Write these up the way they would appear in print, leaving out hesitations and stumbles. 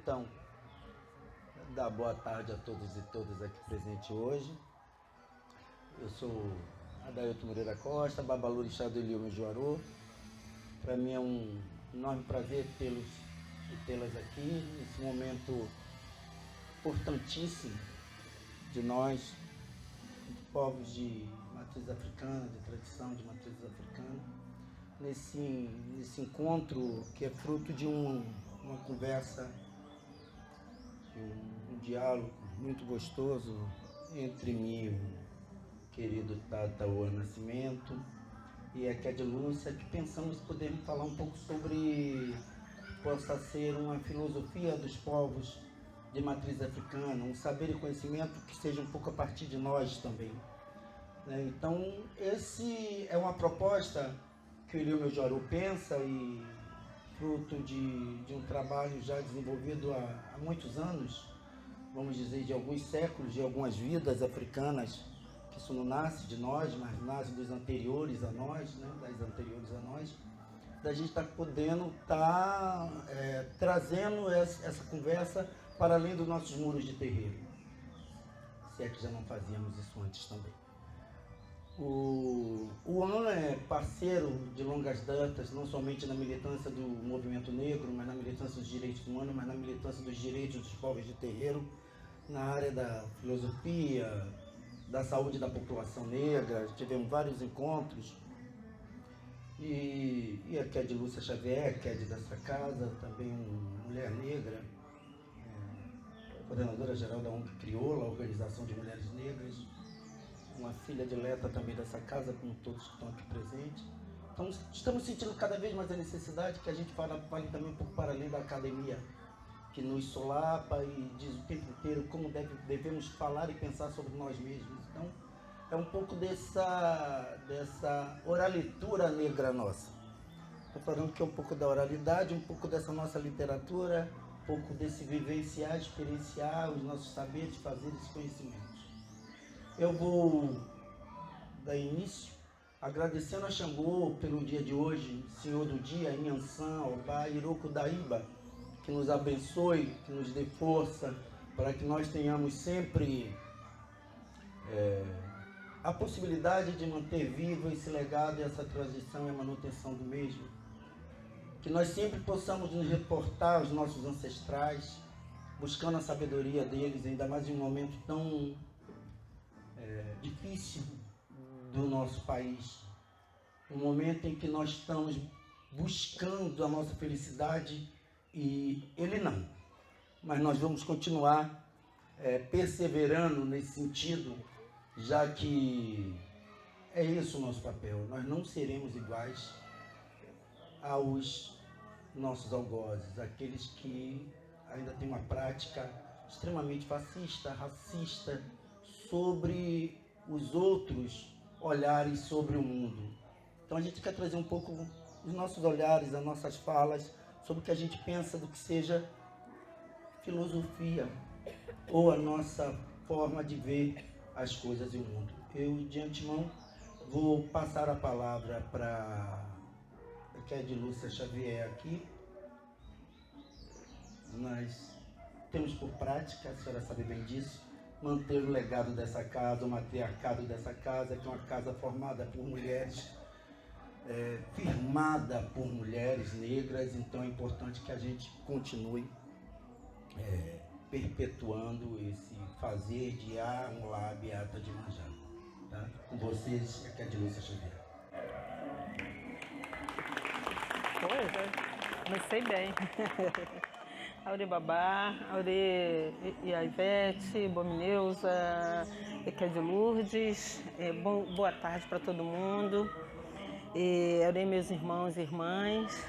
então dar boa tarde a todos e todas aqui presentes hoje. Eu sou Adailton Moreira Costa, Babalorixá do Ilhéu Juarô. Para mim é um enorme prazer tê-los e tê-las aqui nesse momento importantíssimo de nós, povos de matriz africana, de tradição de matriz africana, nesse encontro que é fruto de uma conversa, um diálogo muito gostoso entre mim e o querido Tata Oa Nascimento e a Kédia Lúcia, que pensamos poder falar um pouco sobre possa ser uma filosofia dos povos de matriz africana, um saber e conhecimento que seja um pouco a partir de nós também. Então, esse é uma proposta que o Ilhéu Juarô pensa e fruto de um trabalho já desenvolvido há muitos anos, vamos dizer, de alguns séculos, de algumas vidas africanas, que isso não nasce de nós, mas nasce dos anteriores a nós, né? Das anteriores a nós, da gente estar podendo trazendo essa conversa para além dos nossos muros de terreiro, se é que já não fazíamos isso antes também. O AN é parceiro de longas datas, não somente na militância do movimento negro, mas na militância dos direitos humanos, mas na militância dos direitos dos povos de terreiro, na área da filosofia, da saúde da população negra. Tivemos vários encontros. E a Kédia Lúcia Xavier, que é dessa casa, também uma mulher negra, coordenadora geral da ONG Crioula, Organização de Mulheres Negras, uma filha dileta também dessa casa, como todos que estão aqui presentes. Então, estamos sentindo cada vez mais a necessidade que a gente fale também um pouco para além da academia, que nos solapa e diz o tempo inteiro como devemos falar e pensar sobre nós mesmos. Então, é um pouco dessa oralitura negra nossa. Estou falando que é um pouco da oralidade, um pouco dessa nossa literatura, um pouco desse vivenciar, experienciar os nossos saberes, fazer esses conhecimentos. Eu vou dar início agradecendo a Xangô pelo dia de hoje, Senhor do Dia, Inhansã, Obá, Iroko Daíba, que nos abençoe, que nos dê força, para que nós tenhamos sempre a possibilidade de manter vivo esse legado e essa tradição e a manutenção do mesmo. Que nós sempre possamos nos reportar aos nossos ancestrais, buscando a sabedoria deles, ainda mais em um momento tão difícil do nosso país. Um momento em que nós estamos buscando a nossa felicidade e ele não. Mas nós vamos continuar perseverando nesse sentido, já que é esse o nosso papel. Nós não seremos iguais aos nossos algozes, aqueles que ainda têm uma prática extremamente fascista, racista, sobre os outros olhares sobre o mundo. Então a gente quer trazer um pouco os nossos olhares, as nossas falas, sobre o que a gente pensa do que seja filosofia ou a nossa forma de ver as coisas e o mundo. Eu, de antemão, vou passar a palavra para a Kédia Lúcia Xavier aqui. Nós temos por prática, a senhora sabe bem disso, manter o legado dessa casa, o matriarcado dessa casa, que é uma casa formada por mulheres, firmada por mulheres negras. Então é importante que a gente continue perpetuando esse fazer de Amulá, Beata de Manjá. Tá? Com vocês, a Kédia Lúcia Xavier. Comecei bem. Aure Babá, Aure e a Ivete, Bomineusa, Kédia Lourdes, boa tarde para todo mundo. Aure meus irmãos e irmãs.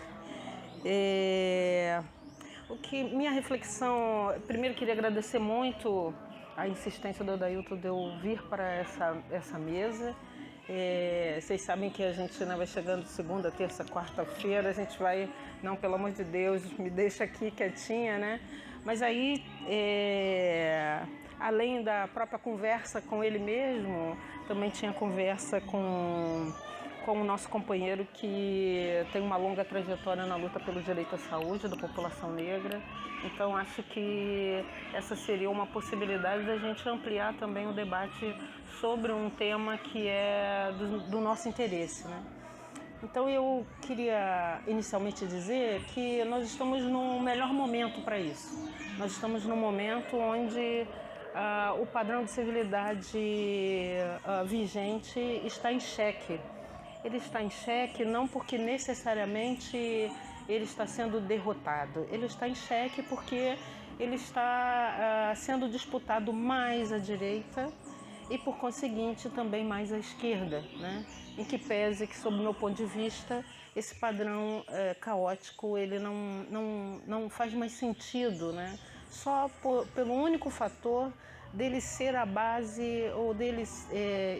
Minha reflexão, primeiro queria agradecer muito a insistência do Adailton de eu vir para essa mesa. Vocês sabem que a gente vai chegando segunda, terça, quarta-feira, a gente vai, não, pelo amor de Deus, me deixa aqui quietinha, né? Mas aí, além da própria conversa com ele mesmo, também tinha conversa com com o nosso companheiro que tem uma longa trajetória na luta pelo direito à saúde da população negra. Então, acho que essa seria uma possibilidade da gente ampliar também o debate sobre um tema que é do nosso interesse, né? Então, eu queria inicialmente dizer que nós estamos no melhor momento para isso. Nós estamos num momento onde o padrão de civilidade vigente está em xeque. Ele está em xeque não porque necessariamente ele está sendo derrotado. Ele está em xeque porque ele está sendo disputado mais à direita e, por conseguinte, também mais à esquerda, né? Em que pese que, sob o meu ponto de vista, esse padrão caótico ele não faz mais sentido, né? Só pelo único fator dele ser a base ou dele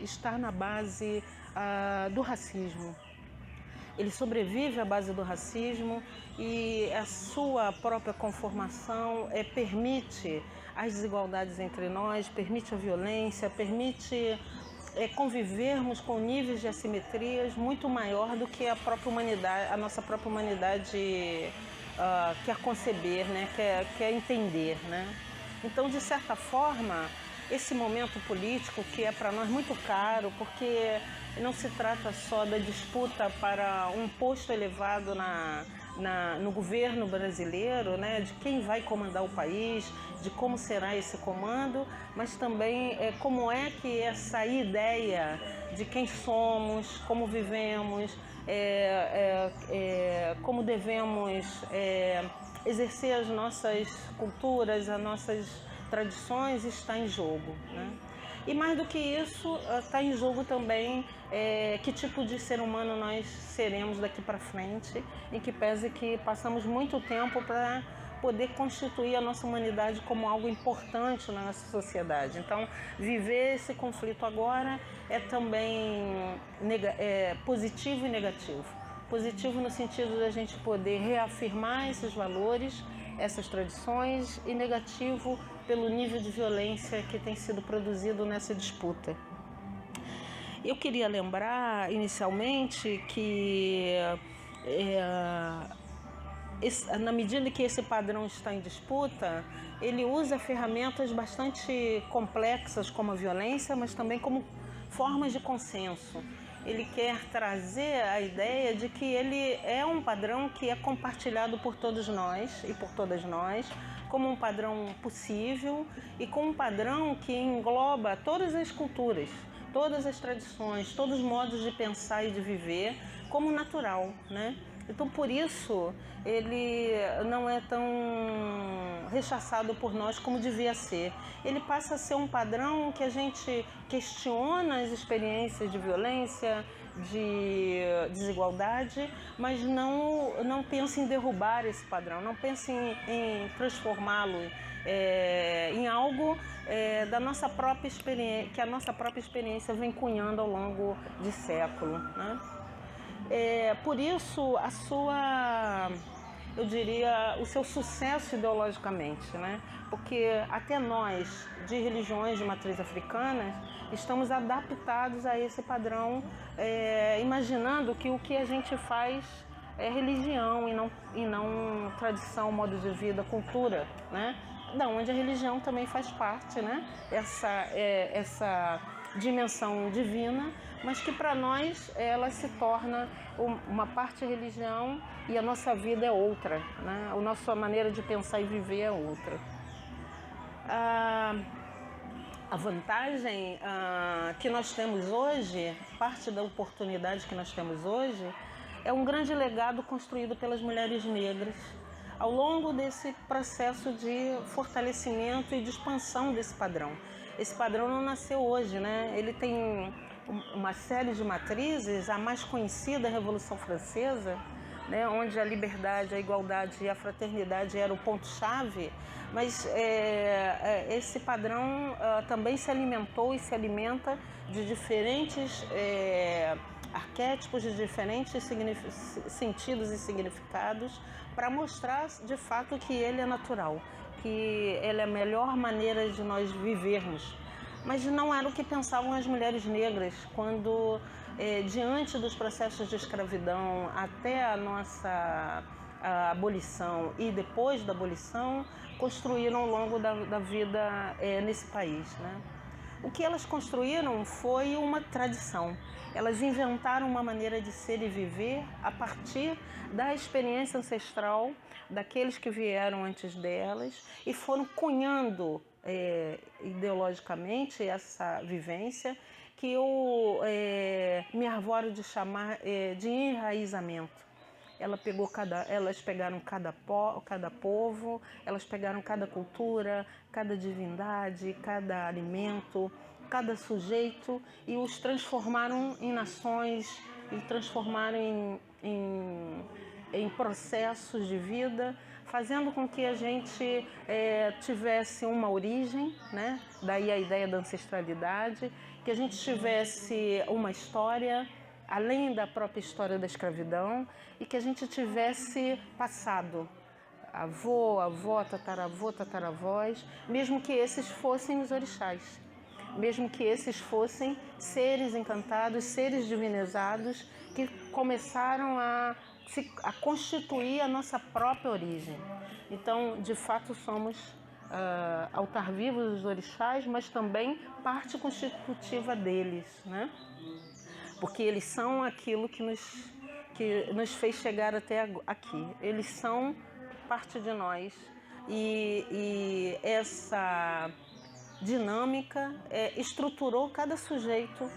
estar na base do racismo. Ele sobrevive à base do racismo e a sua própria conformação permite as desigualdades entre nós, permite a violência, permite convivermos com níveis de assimetrias muito maior do que a própria humanidade, a nossa própria humanidade quer conceber, né? quer entender, né? Então, de certa forma, esse momento político que é para nós muito caro, porque não se trata só da disputa para um posto elevado no governo brasileiro, né, de quem vai comandar o país, de como será esse comando, mas também como é que essa ideia de quem somos, como vivemos, como devemos exercer as nossas culturas, as nossas tradições está em jogo, né? E mais do que isso, está em jogo também que tipo de ser humano nós seremos daqui para frente, em que pese que passamos muito tempo para poder constituir a nossa humanidade como algo importante na nossa sociedade. Então, viver esse conflito agora é também positivo e negativo. Positivo no sentido da gente poder reafirmar esses valores, essas tradições, e negativo pelo nível de violência que tem sido produzido nessa disputa. Eu queria lembrar inicialmente que na medida que esse padrão está em disputa, ele usa ferramentas bastante complexas como a violência, mas também como formas de consenso. Ele quer trazer a ideia de que ele é um padrão que é compartilhado por todos nós e por todas nós, como um padrão possível e como um padrão que engloba todas as culturas, todas as tradições, todos os modos de pensar e de viver como natural, né? Então, por isso, ele não é tão rechaçado por nós como devia ser. Ele passa a ser um padrão que a gente questiona as experiências de violência, de desigualdade, mas não pensa em derrubar esse padrão, não pensa em transformá-lo em algo da nossa própria experiência, que a nossa própria experiência vem cunhando ao longo de séculos, né? Por isso, eu diria, o seu sucesso ideologicamente, né? Porque até nós, de religiões de matriz africana, estamos adaptados a esse padrão, imaginando que o que a gente faz é religião e não tradição, modo de vida, cultura, né? Da onde a religião também faz parte, né? Essa dimensão divina, mas que para nós ela se torna uma parte religião e a nossa vida é outra, né? A nossa maneira de pensar e viver é outra. A vantagem que nós temos hoje, parte da oportunidade que nós temos hoje, é um grande legado construído pelas mulheres negras ao longo desse processo de fortalecimento e de expansão desse padrão. Esse padrão não nasceu hoje, né? Ele tem uma série de matrizes, a mais conhecida é a Revolução Francesa, né? Onde a liberdade, a igualdade e a fraternidade eram o ponto-chave, mas esse padrão também se alimentou e se alimenta de diferentes arquétipos, de diferentes sentidos e significados, para mostrar de fato que ele é natural, que ele é a melhor maneira de nós vivermos. Mas não era o que pensavam as mulheres negras quando diante dos processos de escravidão até a nossa abolição e depois da abolição, construíram ao longo da vida nesse país, né? O que elas construíram foi uma tradição. Elas inventaram uma maneira de ser e viver a partir da experiência ancestral daqueles que vieram antes delas e foram cunhando ideologicamente essa vivência que eu me arvoro de chamar de enraizamento. Elas pegaram cada povo, elas pegaram cada cultura, cada divindade, cada alimento, cada sujeito e os transformaram em nações, e transformaram em processos de vida, fazendo com que a gente tivesse uma origem, né? Daí a ideia da ancestralidade, que a gente tivesse uma história, além da própria história da escravidão, e que a gente tivesse passado, avô, tataravô, tataravós, mesmo que esses fossem os orixás, mesmo que esses fossem seres encantados, seres divinizados, que começaram a constituir a nossa própria origem. Então, de fato, somos altar vivo dos orixás, mas também parte constitutiva deles, né? Porque eles são aquilo que nos fez chegar até aqui. Eles são parte de nós e essa dinâmica estruturou cada sujeito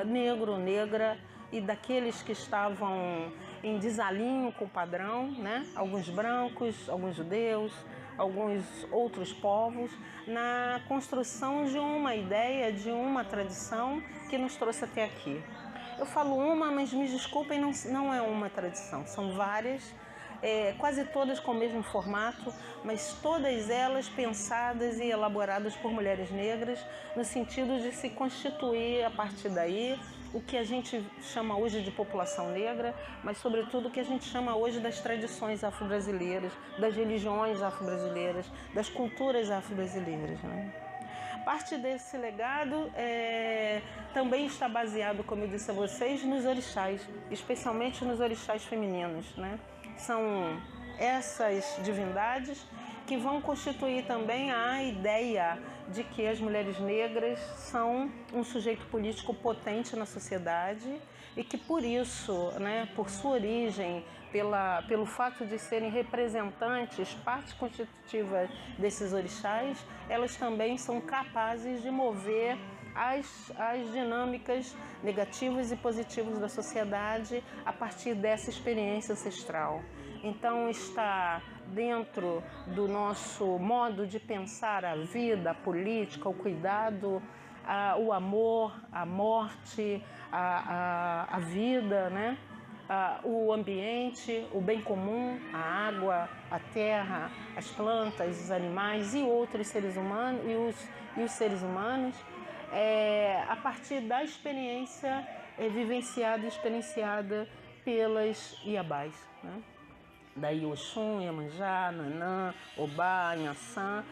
negro, negra e daqueles que estavam em desalinho com o padrão, né? Alguns brancos, alguns judeus, alguns outros povos, na construção de uma ideia, de uma tradição que nos trouxe até aqui. Eu falo uma, mas me desculpem, não é uma tradição, são várias, quase todas com o mesmo formato, mas todas elas pensadas e elaboradas por mulheres negras, no sentido de se constituir a partir daí o que a gente chama hoje de população negra, mas sobretudo o que a gente chama hoje das tradições afro-brasileiras, das religiões afro-brasileiras, das culturas afro-brasileiras, né? Parte desse legado também está baseado, como eu disse a vocês, nos orixás, especialmente nos orixás femininos, né? São essas divindades que vão constituir também a ideia de que as mulheres negras são um sujeito político potente na sociedade e que por isso, né, por sua origem, pelo fato de serem representantes, parte constitutiva desses orixás, elas também são capazes de mover as dinâmicas negativas e positivas da sociedade a partir dessa experiência ancestral. Então está dentro do nosso modo de pensar a vida, a política, o cuidado, o amor, a morte, a vida, né? O ambiente, o bem comum, a água, a terra, as plantas, os animais e outros seres humanos e os seres humanos, a partir da experiência vivenciada e experienciada pelas Iabás, né? Daí Oxum, Iemanjá, Nanã, Obá, Inhaçã,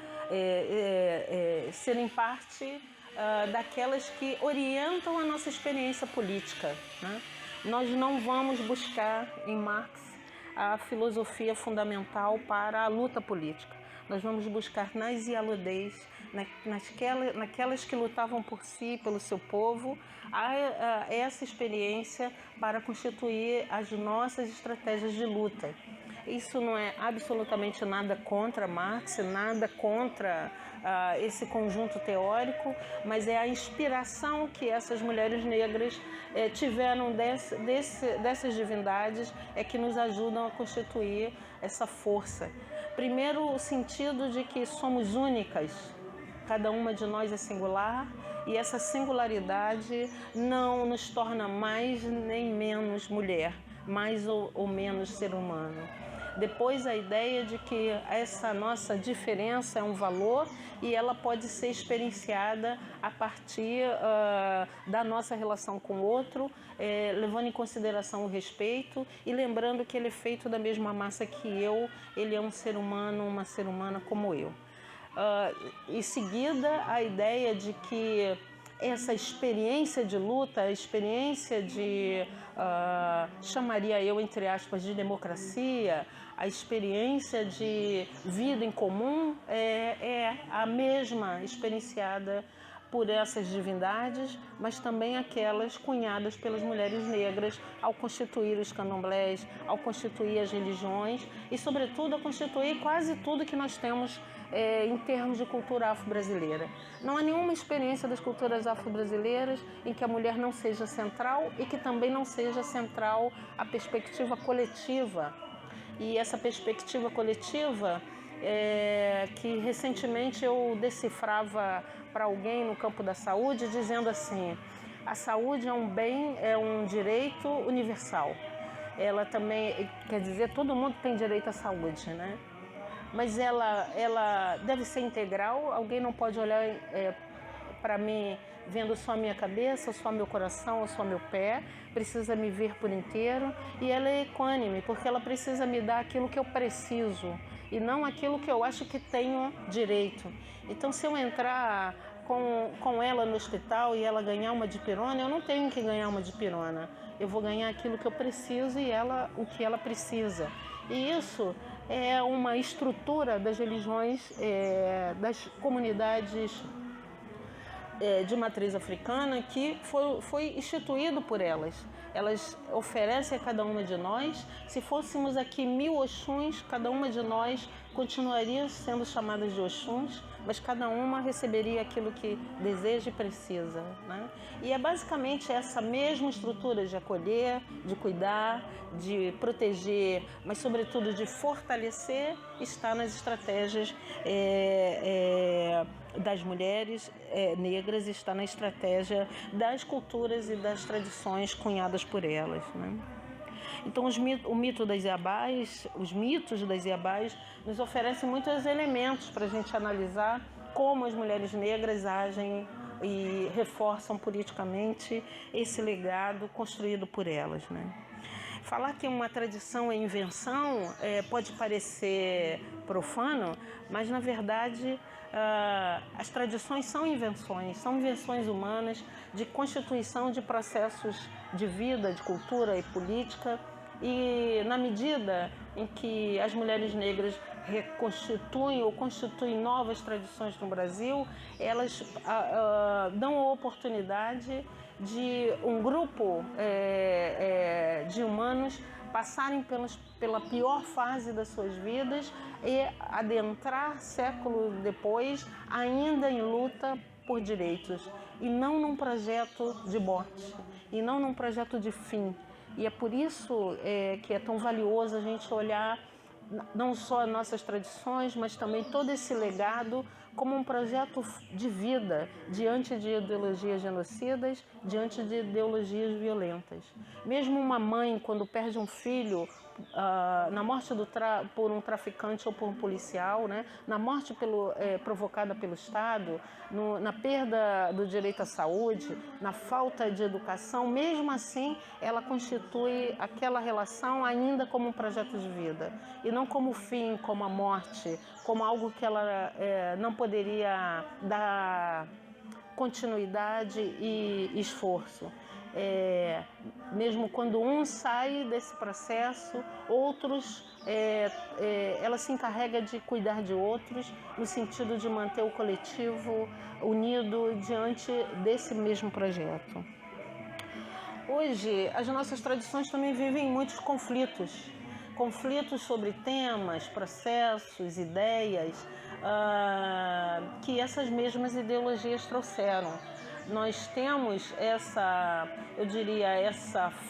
serem parte daquelas que orientam a nossa experiência política, né? Nós não vamos buscar em Marx a filosofia fundamental para a luta política. Nós vamos buscar nas Ialodês, naquelas que lutavam por si, pelo seu povo, essa experiência para constituir as nossas estratégias de luta. Isso não é absolutamente nada contra Marx, nada contra esse conjunto teórico, mas é a inspiração que essas mulheres negras tiveram dessas divindades que nos ajudam a constituir essa força. Primeiro, o sentido de que somos únicas, cada uma de nós é singular e essa singularidade não nos torna mais nem menos mulher, mais ou menos ser humano. Depois, a ideia de que essa nossa diferença é um valor e ela pode ser experienciada a partir da nossa relação com o outro, levando em consideração o respeito e lembrando que ele é feito da mesma massa que eu, ele é um ser humano, uma ser humana como eu. Em seguida, a ideia de que essa experiência de luta, a experiência de, chamaria eu, entre aspas, de democracia, a experiência de vida em comum é a mesma experienciada por essas divindades, mas também aquelas cunhadas pelas mulheres negras ao constituir os candomblés, ao constituir as religiões e, sobretudo, a constituir quase tudo que nós temos em termos de cultura afro-brasileira. Não há nenhuma experiência das culturas afro-brasileiras em que a mulher não seja central e que também não seja central a perspectiva coletiva. E essa perspectiva coletiva que recentemente eu decifrava para alguém no campo da saúde, dizendo assim: a saúde é um bem, é um direito universal. Ela também, quer dizer, todo mundo tem direito à saúde, né? Mas ela deve ser integral. Alguém não pode olhar para mim vendo só a minha cabeça, ou só meu coração, ou só meu pé. Precisa me ver por inteiro. E ela é equânime, porque ela precisa me dar aquilo que eu preciso e não aquilo que eu acho que tenho direito. Então, se eu entrar com ela no hospital e ela ganhar uma dipirona, eu não tenho que ganhar uma dipirona. Eu vou ganhar aquilo que eu preciso e ela o que ela precisa. E isso é uma estrutura das religiões, das comunidades de matriz africana, que foi instituído por elas. Elas oferecem a cada uma de nós. Se fôssemos aqui 1000 Oxuns, cada uma de nós continuaria sendo chamadas de Oxuns, mas cada uma receberia aquilo que deseja e precisa, né? E é basicamente essa mesma estrutura de acolher, de cuidar, de proteger, mas sobretudo de fortalecer, está nas estratégias das mulheres negras, está na estratégia das culturas e das tradições cunhadas por elas, né? Então, o mito das Iabás, os mitos das Iabás nos oferecem muitos elementos para a gente analisar como as mulheres negras agem e reforçam politicamente esse legado construído por elas, né? Falar que uma tradição é invenção pode parecer profano, mas, na verdade, as tradições são invenções humanas de constituição de processos de vida, de cultura e política. E, na medida em que as mulheres negras reconstituem ou constituem novas tradições no Brasil, elas dão a oportunidade de um grupo de humanos passarem pela pior fase das suas vidas e adentrar séculos depois ainda em luta por direitos, e não num projeto de morte, e não num projeto de fim. E é por isso que é tão valioso a gente olhar não só as nossas tradições, mas também todo esse legado como um projeto de vida diante de ideologias genocidas, diante de ideologias violentas. Mesmo uma mãe, quando perde um filho, na morte por um traficante ou por um policial, né? Na morte provocada pelo Estado, na perda do direito à saúde, na falta de educação, mesmo assim ela constitui aquela relação ainda como um projeto de vida e não como fim, como a morte, como algo que ela não poderia dar continuidade e esforço. Mesmo quando um sai desse processo, outros, ela se encarrega de cuidar de outros, no sentido de manter o coletivo unido diante desse mesmo projeto. Hoje, as nossas tradições também vivem muitos conflitos sobre temas, processos, ideias que essas mesmas ideologias trouxeram. Nós temos essa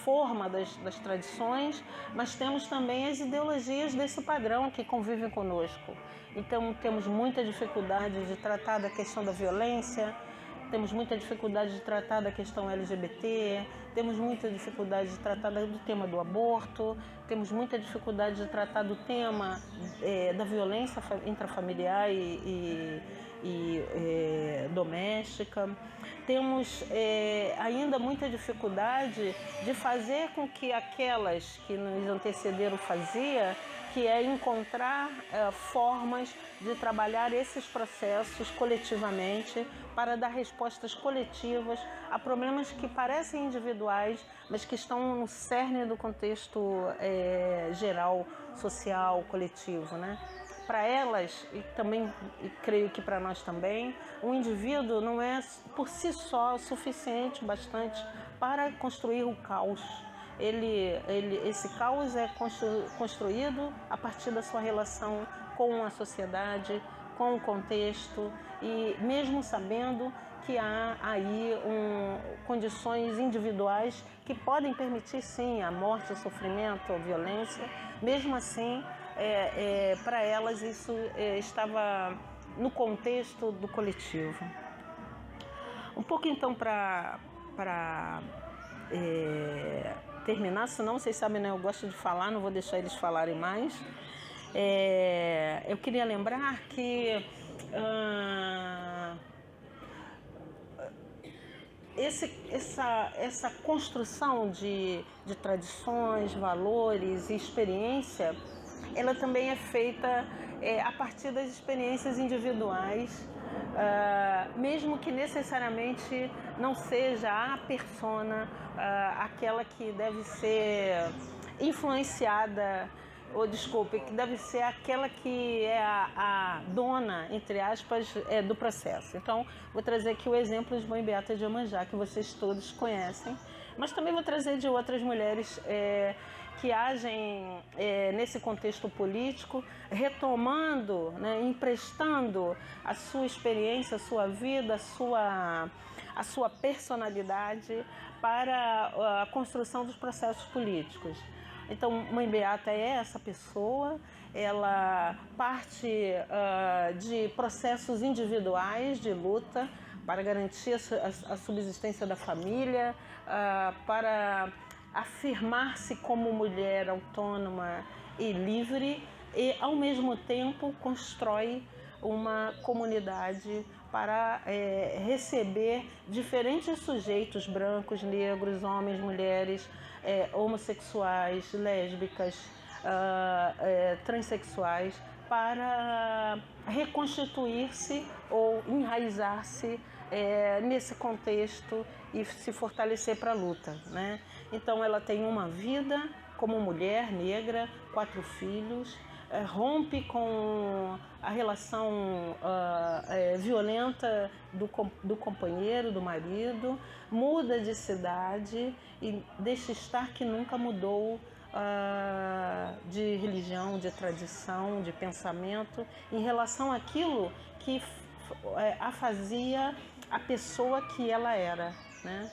forma das tradições, mas temos também as ideologias desse padrão que convivem conosco. Então, temos muita dificuldade de tratar da questão da violência, temos muita dificuldade de tratar da questão LGBT, temos muita dificuldade de tratar do tema do aborto, temos muita dificuldade de tratar do tema da violência intrafamiliar e doméstica. Temos ainda muita dificuldade de fazer com que aquelas que nos antecederam que é encontrar formas de trabalhar esses processos coletivamente para dar respostas coletivas a problemas que parecem individuais, mas que estão no cerne do contexto geral, social, coletivo, né? Para elas, e também e creio que para nós também, o indivíduo não é por si só suficiente, bastante, para construir o caos. Esse caos é construído a partir da sua relação com a sociedade, com o contexto, e mesmo sabendo que há aí condições individuais que podem permitir sim a morte, o sofrimento, a violência, mesmo assim, para elas isso estava no contexto do coletivo. Um pouco então para terminar, senão vocês sabem, né, eu gosto de falar, não vou deixar eles falarem mais. Eu queria lembrar que essa construção de tradições, valores e experiência, ela também é feita a partir das experiências individuais, mesmo que necessariamente não seja a persona aquela que deve ser influenciada, ou desculpe, que deve ser aquela que é a dona, entre aspas, do processo. Então, vou trazer aqui o exemplo de Mãe Beata de Iemanjá, que vocês todos conhecem, mas também vou trazer de outras mulheres que agem nesse contexto político, retomando, né, emprestando a sua experiência, a sua vida, a sua personalidade para a construção dos processos políticos. Então, Mãe Beata é essa pessoa, ela parte de processos individuais de luta para garantir a subsistência da família, para afirmar-se como mulher autônoma e livre, e ao mesmo tempo constrói uma comunidade para receber diferentes sujeitos, brancos, negros, homens, mulheres, homossexuais, lésbicas, transexuais, para reconstituir-se ou enraizar-se nesse contexto e se fortalecer para a luta, né? Então ela tem uma vida como mulher negra, 4 filhos, rompe com a relação violenta do companheiro, do marido, muda de cidade e deixa estar que nunca mudou de religião, de tradição, de pensamento em relação àquilo que a fazia a pessoa que ela era, né?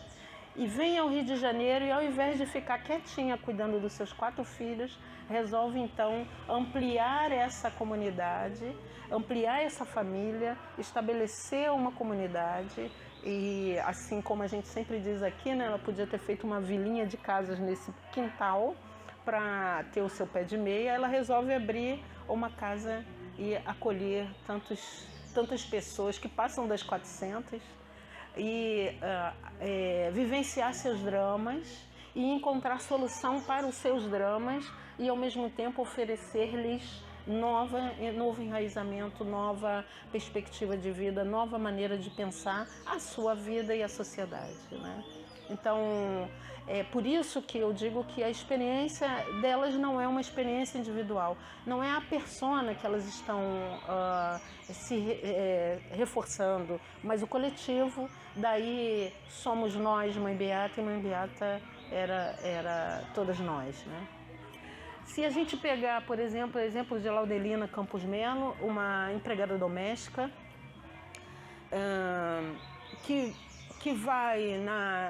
E vem ao Rio de Janeiro e, ao invés de ficar quietinha cuidando dos seus 4 filhos, resolve então ampliar essa comunidade, ampliar essa família, estabelecer uma comunidade. E assim como a gente sempre diz aqui, né, ela podia ter feito uma vilinha de casas nesse quintal para ter o seu pé de meia. Ela resolve abrir uma casa e acolher tantas pessoas que passam das 400 e vivenciar seus dramas e encontrar solução para os seus dramas e ao mesmo tempo oferecer-lhes novo enraizamento, nova perspectiva de vida, nova maneira de pensar a sua vida e a sociedade, né? Então, é por isso que eu digo que a experiência delas não é uma experiência individual, não é a persona que elas estão reforçando, mas o coletivo. Daí somos nós, Mãe Beata, e Mãe Beata era todas nós, né? Se a gente pegar, por exemplo, o exemplo de Laudelina Campos Melo, uma empregada doméstica, que vai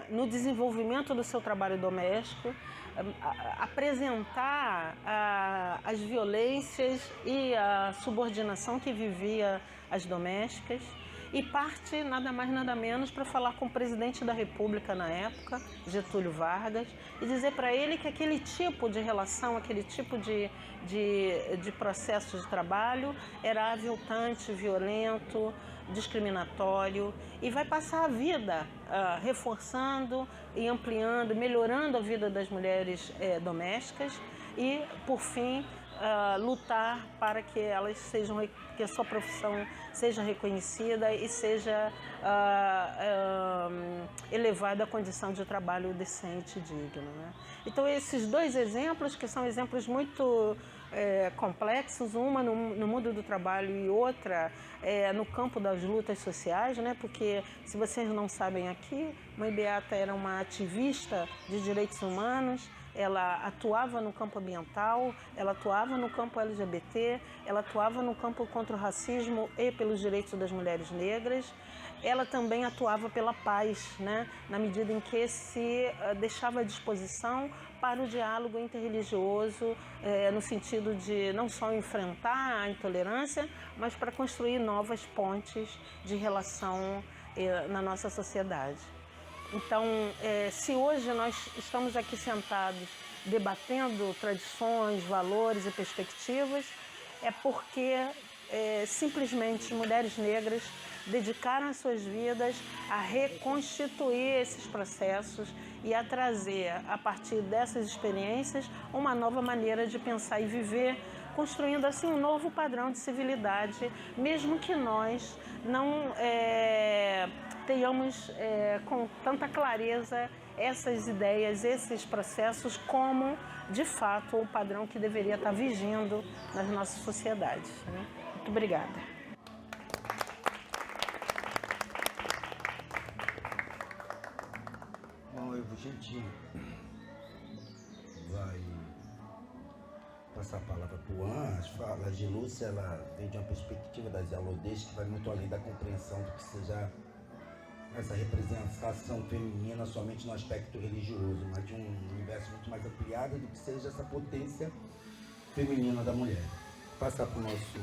no desenvolvimento do seu trabalho doméstico apresentar as violências e a subordinação que vivia as domésticas, e parte nada mais nada menos para falar com o presidente da República na época, Getúlio Vargas, e dizer para ele que aquele tipo de relação, aquele tipo de processo de trabalho era aviltante, violento, discriminatório, e vai passar a vida reforçando e ampliando, melhorando a vida das mulheres domésticas e, por fim, lutar para que elas sejam, que a sua profissão seja reconhecida e seja elevada à condição de trabalho decente e digno, né? Então esses dois exemplos, que são exemplos muito complexos, uma no mundo do trabalho e outra no campo das lutas sociais, né? Porque, se vocês não sabem aqui, Mãe Beata era uma ativista de direitos humanos, ela atuava no campo ambiental, ela atuava no campo LGBT, ela atuava no campo contra o racismo e pelos direitos das mulheres negras. Ela também atuava pela paz, né? Na medida em que se deixava à disposição para o diálogo interreligioso, no sentido de não só enfrentar a intolerância, mas para construir novas pontes de relação na nossa sociedade. Então, se hoje nós estamos aqui sentados debatendo tradições, valores e perspectivas, é porque simplesmente mulheres negras dedicaram as suas vidas a reconstituir esses processos e a trazer, a partir dessas experiências, uma nova maneira de pensar e viver, construindo assim um novo padrão de civilidade, mesmo que nós não tenhamos com tanta clareza essas ideias, esses processos, como de fato o padrão que deveria estar vigindo nas nossas sociedades, né? Muito obrigada. Bom, a gente vai passar a palavra para o Juan. As falas de Lúcia, ela vem de uma perspectiva das Elodês que vai muito além da compreensão do que seja essa representação feminina somente no aspecto religioso, mas de um universo muito mais ampliado do que seja essa potência feminina da mulher. Passar para o nosso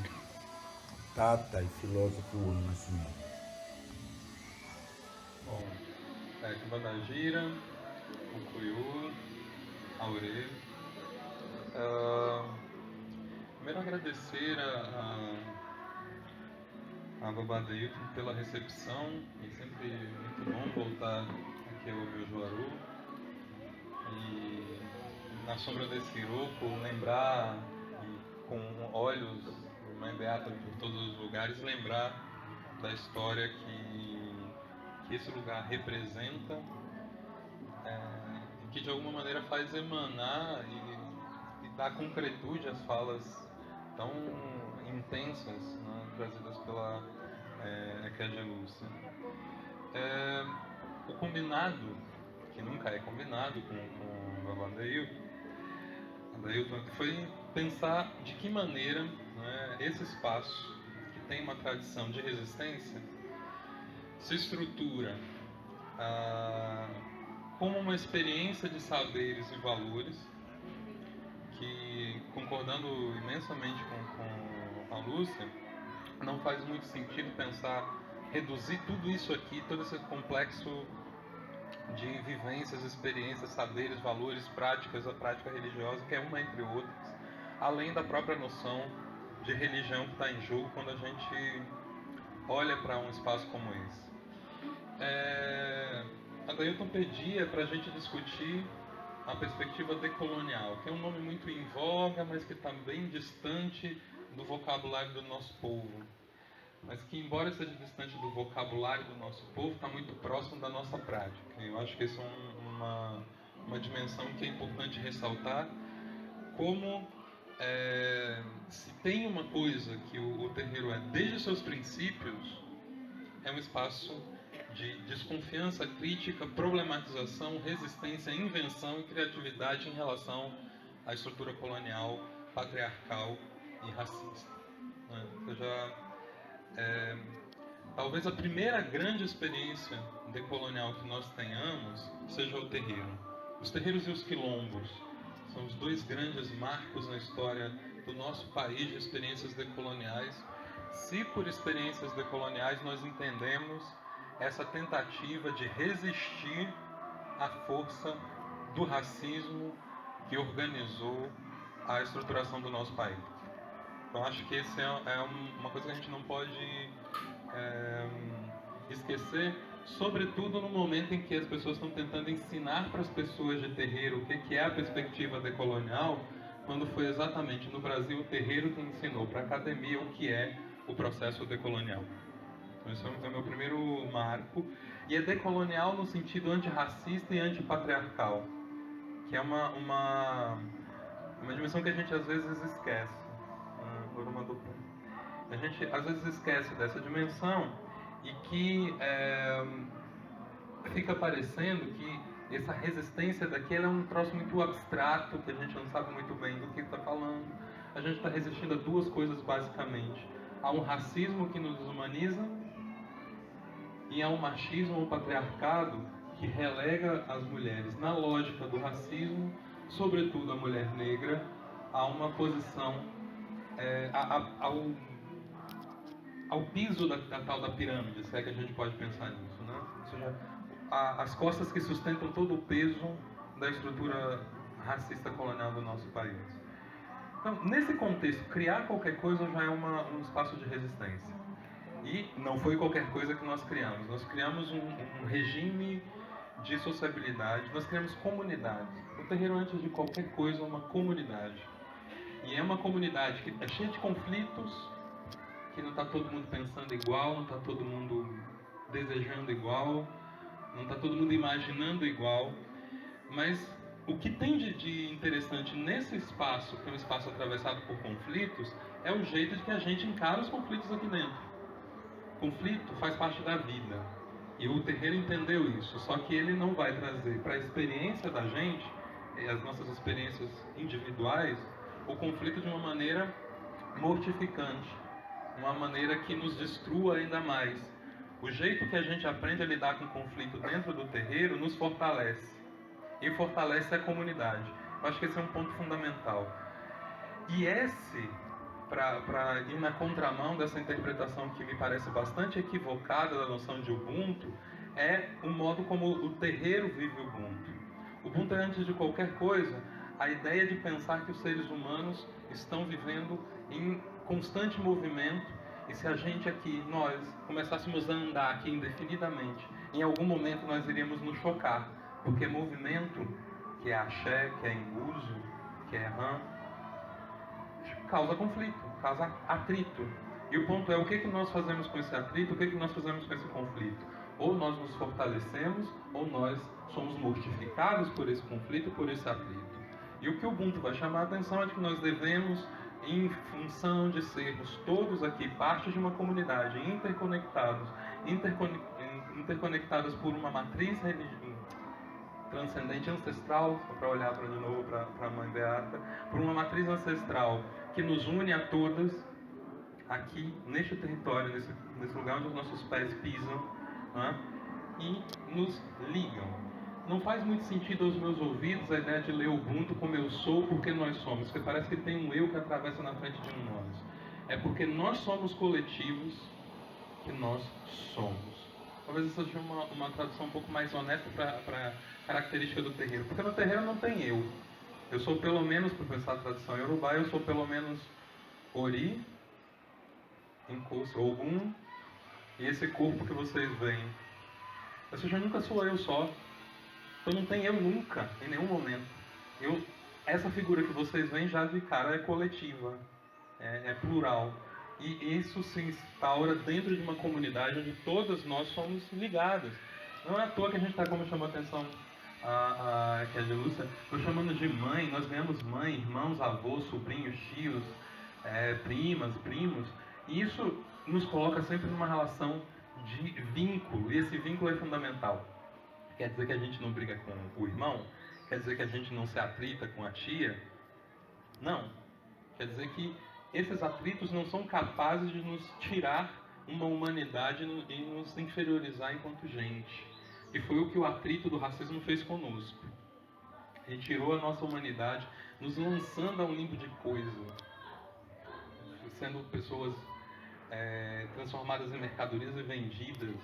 tata e filósofo Juan Nascimento. Bom, Kibanagira, Mucuyu, Aure. Primeiro agradecer a Babadeio pela recepção, e sempre muito bom voltar aqui ao meu Juaru. E na sombra desse grupo, lembrar, com olhos de Mãe Beata por todos os lugares, lembrar da história que esse lugar representa, que de alguma maneira faz emanar e dar concretude às falas tão intensas, né, trazidas pela Kédia Lúcia. O combinado, que nunca é combinado com o Adailton, foi pensar de que maneira, né, esse espaço, que tem uma tradição de resistência, se estrutura como uma experiência de saberes e valores que, concordando imensamente com a Lúcia, não faz muito sentido pensar, reduzir tudo isso aqui, todo esse complexo de vivências, experiências, saberes, valores, práticas, a prática religiosa, que é uma entre outras, além da própria noção de religião que está em jogo quando a gente olha para um espaço como esse. A Dailton pedia para a gente discutir a perspectiva decolonial, que é um nome muito em voga, mas que está bem distante do vocabulário do nosso povo. Mas que, embora seja distante do vocabulário do nosso povo, está muito próximo da nossa prática. Eu acho que isso é uma dimensão que é importante ressaltar, como se tem uma coisa que o terreiro desde os seus princípios, é um espaço de desconfiança, crítica, problematização, resistência, invenção e criatividade em relação à estrutura colonial, patriarcal e racista. Ou seja, talvez a primeira grande experiência decolonial que nós tenhamos seja o terreiro. Os terreiros e os quilombos são os dois grandes marcos na história do nosso país de experiências decoloniais. Se por experiências decoloniais nós entendemos essa tentativa de resistir à força do racismo que organizou a estruturação do nosso país. Então acho que esse é uma coisa que a gente não pode esquecer, sobretudo no momento em que as pessoas estão tentando ensinar para as pessoas de terreiro o que é a perspectiva decolonial. quando foi exatamente no Brasil o terreiro que ensinou para a academia o que é o processo decolonial. Então, esse é o meu primeiro marco. E é decolonial no sentido antirracista e antipatriarcal, que é uma dimensão que a gente às vezes esquece. A gente às vezes esquece dessa dimensão e que fica parecendo que essa resistência daqui é um troço muito abstrato, que a gente não sabe muito bem do que está falando. A gente está resistindo a duas coisas basicamente. Há um racismo que nos desumaniza e há um machismo, um patriarcado que relega as mulheres na lógica do racismo, sobretudo a mulher negra, a uma posição, ao piso da tal da pirâmide, se é que a gente pode pensar nisso, né? Ou seja, as costas que sustentam todo o peso da estrutura racista colonial do nosso país. Então, nesse contexto, criar qualquer coisa já é um espaço de resistência. E não foi qualquer coisa que nós criamos. Nós criamos um regime de sociabilidade, nós criamos comunidades. O terreiro, antes de qualquer coisa, é uma comunidade. E é uma comunidade que é cheia de conflitos, que não está todo mundo pensando igual, não está todo mundo desejando igual, não está todo mundo imaginando igual. Mas o que tem de interessante nesse espaço, que é um espaço atravessado por conflitos, é o jeito de que a gente encara os conflitos aqui dentro. Conflito faz parte da vida. E o terreiro entendeu isso, só que ele não vai trazer para a experiência da gente, as nossas experiências individuais, o conflito de uma maneira mortificante, uma maneira que nos destrua ainda mais. O jeito que a gente aprende a lidar com o conflito dentro do terreiro nos fortalece. E fortalece a comunidade. Eu acho que esse é um ponto fundamental. E esse, para ir na contramão dessa interpretação que me parece bastante equivocada da noção de Ubuntu, é o modo como o terreiro vive o Ubuntu. Ubuntu é, antes de qualquer coisa, a ideia de pensar que os seres humanos estão vivendo em constante movimento, e se a gente aqui, nós, começássemos a andar aqui indefinidamente, em algum momento nós iríamos nos chocar, porque movimento, que é axé, que é embuzo, que é rã, causa conflito, causa atrito. E o ponto é, o que nós fazemos com esse atrito, o que nós fazemos com esse conflito? Ou nós nos fortalecemos, ou nós somos mortificados por esse conflito, por esse atrito. E o que o Ubuntu vai chamar a atenção é de que nós devemos, em função de sermos todos aqui parte de uma comunidade, interconectados por uma matriz transcendente ancestral, só para olhar de novo para a Mãe Beata, por uma matriz ancestral que nos une a todas, aqui, neste território, nesse lugar onde os nossos pés pisam, né? E nos ligam. Não faz muito sentido aos meus ouvidos a ideia de ler o Ubuntu como eu sou porque nós somos, porque parece que tem um eu que atravessa na frente de um nós. É porque nós somos coletivos que nós somos. Talvez essa seja uma tradução um pouco mais honesta para a característica do terreiro. Porque no terreiro não tem eu. Eu sou pelo menos, para pensar a tradução iorubá, eu sou pelo menos Ori, Inkosi, Ogum, e esse corpo que vocês veem. Ou seja, nunca sou eu só. Então não tem eu nunca, em nenhum momento. Essa figura que vocês veem já de cara é coletiva, é plural. E isso se instaura dentro de uma comunidade onde todas nós somos ligadas. Não é à toa que a gente está, como chamou a atenção que a Lúcia, estou chamando de mãe. Nós ganhamos mãe, irmãos, avós, sobrinhos, tios, primas, primos. E isso nos coloca sempre numa relação de vínculo. E esse vínculo é fundamental. Quer dizer que a gente não briga com o irmão? Quer dizer que a gente não se atrita com a tia? Não. Quer dizer que esses atritos não são capazes de nos tirar uma humanidade e nos inferiorizar enquanto gente. E foi o que o atrito do racismo fez conosco. Ele tirou a nossa humanidade, nos lançando a um limbo de coisa. Sendo pessoas transformadas em mercadorias e vendidas.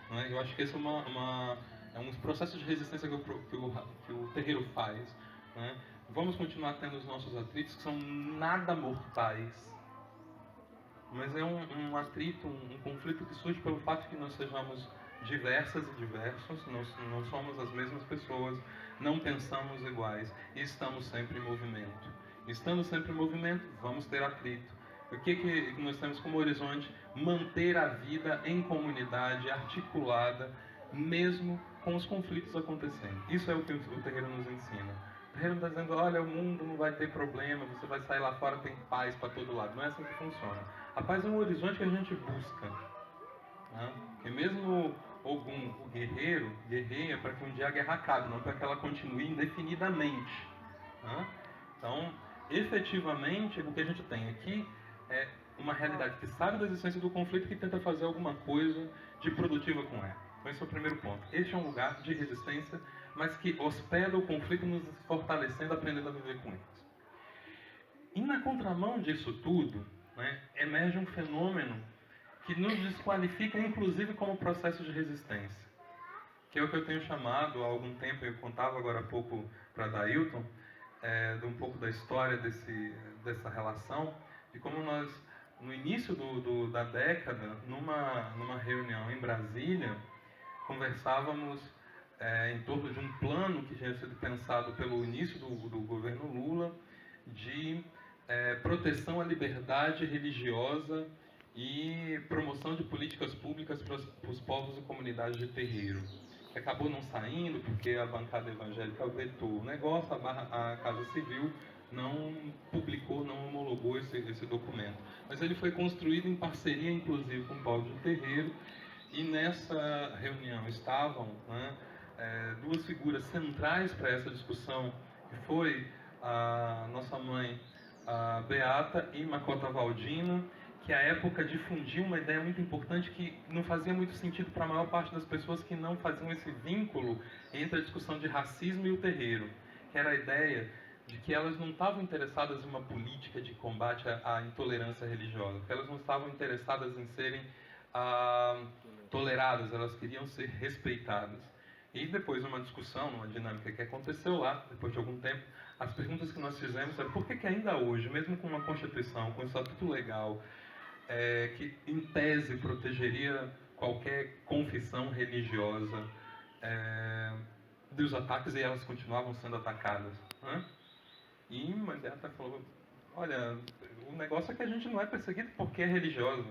Não é? Eu acho que esse é um processo de resistência que o terreiro faz. Né? Vamos continuar tendo os nossos atritos, que são nada mortais. Mas é um atrito, um conflito que surge pelo fato de que nós sejamos diversas e diversos, nós não somos as mesmas pessoas, não pensamos iguais e estamos sempre em movimento. Estando sempre em movimento, vamos ter atrito. O que nós temos como horizonte? Manter a vida em comunidade, articulada, mesmo com os conflitos acontecendo. Isso é o que o terreiro nos ensina. O terreiro está dizendo, olha, o mundo não vai ter problema, você vai sair lá fora, tem paz para todo lado. Não é assim que funciona. A paz é um horizonte que a gente busca. Né? E mesmo Ogum, o guerreiro, guerreia para que um dia a guerra acabe, não para que ela continue indefinidamente. Né? Então, efetivamente, o que a gente tem aqui é uma realidade que sabe da existência do conflito e que tenta fazer alguma coisa de produtiva com ela. Então, esse é o primeiro ponto. Este é um lugar de resistência, mas que hospeda o conflito, nos fortalecendo, aprendendo a viver com eles. E na contramão disso tudo, né, emerge um fenômeno que nos desqualifica, inclusive, como processo de resistência, que é o que eu tenho chamado há algum tempo, eu contava agora há pouco para Dailton, de um pouco da história dessa relação, de como nós, no início da década, numa reunião em Brasília, conversávamos em torno de um plano que tinha sido pensado pelo início do governo Lula, de proteção à liberdade religiosa e promoção de políticas públicas para os povos e comunidades de terreiro. Acabou não saindo porque a bancada evangélica vetou o negócio, a Casa Civil não publicou, não homologou esse documento. Mas ele foi construído em parceria, inclusive, com o povo de terreiro, e nessa reunião estavam, né, duas figuras centrais para essa discussão, que foi a nossa mãe, a Beata, e Macota Valdina, que à época difundiu uma ideia muito importante que não fazia muito sentido para a maior parte das pessoas que não faziam esse vínculo entre a discussão de racismo e o terreiro, que era a ideia de que elas não estavam interessadas em uma política de combate à intolerância religiosa, que elas não estavam interessadas em serem toleradas, elas queriam ser respeitadas. E depois, numa discussão, numa dinâmica que aconteceu lá, depois de algum tempo, as perguntas que nós fizemos eram por que ainda hoje, mesmo com uma Constituição, com um estatuto legal, que em tese protegeria qualquer confissão religiosa dos ataques, e elas continuavam sendo atacadas, né? E Mandetta falou, olha, o negócio é que a gente não é perseguido porque é religioso.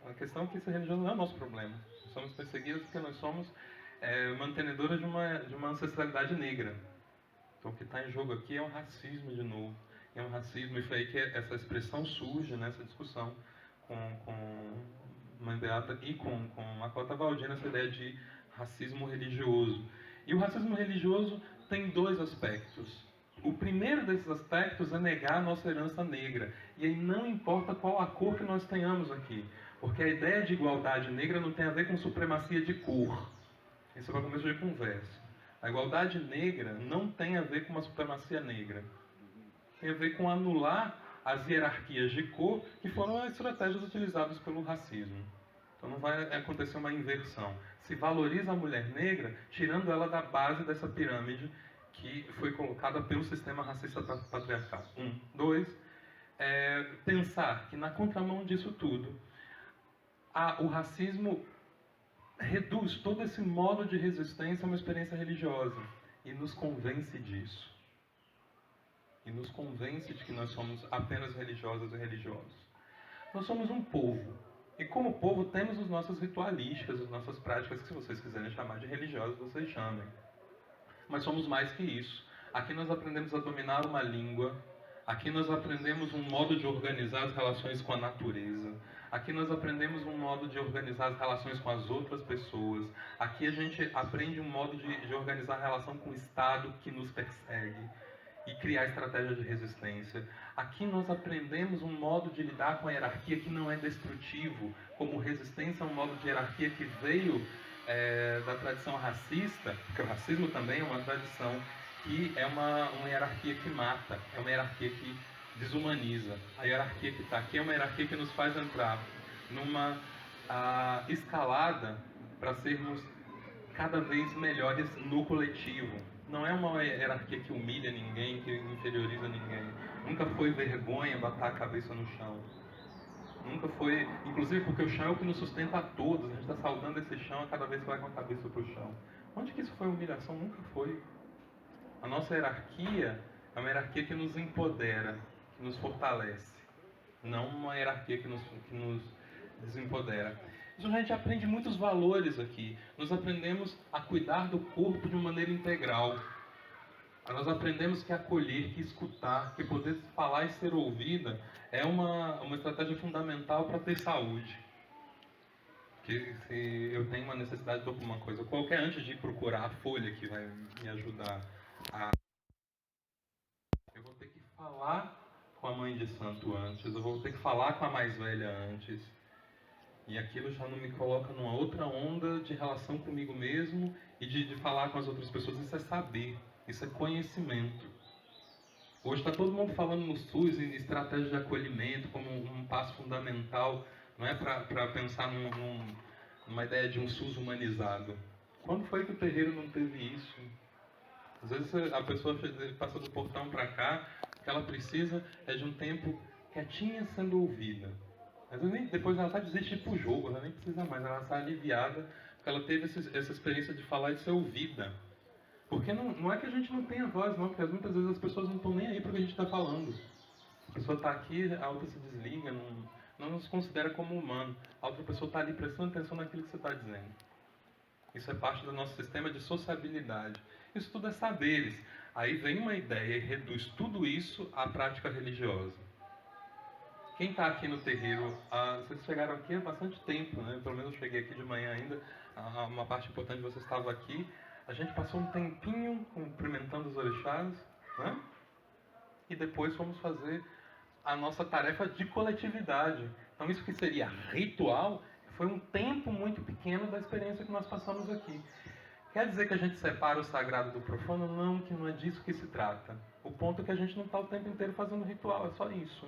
A questão é que ser religioso não é o nosso problema. Nós somos perseguidos porque nós somos mantenedoras de uma ancestralidade negra. Então o que está em jogo aqui é um racismo de novo. É um racismo, e foi aí que essa expressão surge nessa discussão com Mãe Beata e com Macota Valdina, essa ideia de racismo religioso. E o racismo religioso tem dois aspectos. O primeiro desses aspectos é negar a nossa herança negra. E aí não importa qual a cor que nós tenhamos aqui. Porque a ideia de igualdade negra não tem a ver com supremacia de cor. Isso é para começo de conversa. A igualdade negra não tem a ver com uma supremacia negra. Tem a ver com anular as hierarquias de cor, que foram as estratégias utilizadas pelo racismo. Então não vai acontecer uma inversão. Se valoriza a mulher negra, tirando ela da base dessa pirâmide que foi colocada pelo sistema racista patriarcal. 1. 2. Pensar que na contramão disso tudo, o racismo reduz todo esse modo de resistência a uma experiência religiosa e nos convence disso. E nos convence de que nós somos apenas religiosas e religiosos. Nós somos um povo. E como povo temos as nossas ritualísticas, as nossas práticas, que se vocês quiserem chamar de religiosas, vocês chamem. Mas somos mais que isso. Aqui nós aprendemos a dominar uma língua. Aqui nós aprendemos um modo de organizar as relações com a natureza. Aqui nós aprendemos um modo de organizar as relações com as outras pessoas. Aqui a gente aprende um modo de organizar a relação com o Estado que nos persegue e criar estratégias de resistência. Aqui nós aprendemos um modo de lidar com a hierarquia que não é destrutivo, como resistência a um modo de hierarquia que veio da tradição racista, porque o racismo também é uma tradição que é uma hierarquia que mata, é uma hierarquia que desumaniza. A hierarquia que está aqui é uma hierarquia que nos faz entrar numa escalada para sermos cada vez melhores no coletivo. Não é uma hierarquia que humilha ninguém, que inferioriza ninguém. Nunca foi vergonha botar a cabeça no chão. Nunca foi, inclusive porque o chão é o que nos sustenta a todos. A gente está saudando esse chão a cada vez que vai com a cabeça para o chão. Onde que isso foi humilhação? Nunca foi. A nossa hierarquia É uma hierarquia que nos empodera, que nos fortalece. Não uma hierarquia que nos desempodera. Então a gente aprende muitos valores aqui. Nós aprendemos a cuidar do corpo de uma maneira integral. Nós aprendemos que acolher, que escutar, que poder falar e ser ouvida é uma estratégia fundamental para ter saúde. Que se eu tenho uma necessidade de alguma coisa qualquer, antes de procurar a folha que vai me ajudar eu vou ter que falar com a mãe de santo antes, eu vou ter que falar com a mais velha antes. E aquilo já não me coloca numa outra onda de relação comigo mesmo e de falar com as outras pessoas. Isso é saber, isso é conhecimento. Hoje está todo mundo falando no SUS em estratégia de acolhimento como um passo fundamental, não é para pensar numa ideia de um SUS humanizado. Quando foi que o terreiro não teve isso? Às vezes a pessoa passa do portão para cá, o que ela precisa é de um tempo quietinha sendo ouvida. Às vezes depois ela está desistir para o jogo, ela nem precisa mais, ela está aliviada porque ela teve essa experiência de falar e ser ouvida. Porque não é que a gente não tenha voz, não, porque muitas vezes as pessoas não estão nem aí para o que a gente está falando. A pessoa está aqui, a outra se desliga, não nos considera como humano. A outra pessoa está ali prestando atenção naquilo que você está dizendo. Isso é parte do nosso sistema de sociabilidade. Isso tudo é saberes. Aí vem uma ideia e reduz tudo isso à prática religiosa. Quem está aqui no terreiro, vocês chegaram aqui há bastante tempo, né? Pelo menos eu cheguei aqui de manhã ainda, uma parte importante de vocês estava aqui. A gente passou um tempinho cumprimentando os orixás, né? E depois fomos fazer a nossa tarefa de coletividade. Então isso que seria ritual, foi um tempo muito pequeno da experiência que nós passamos aqui. Quer dizer que a gente separa o sagrado do profano? Não, que não é disso que se trata. O ponto é que a gente não está o tempo inteiro fazendo ritual, é só isso.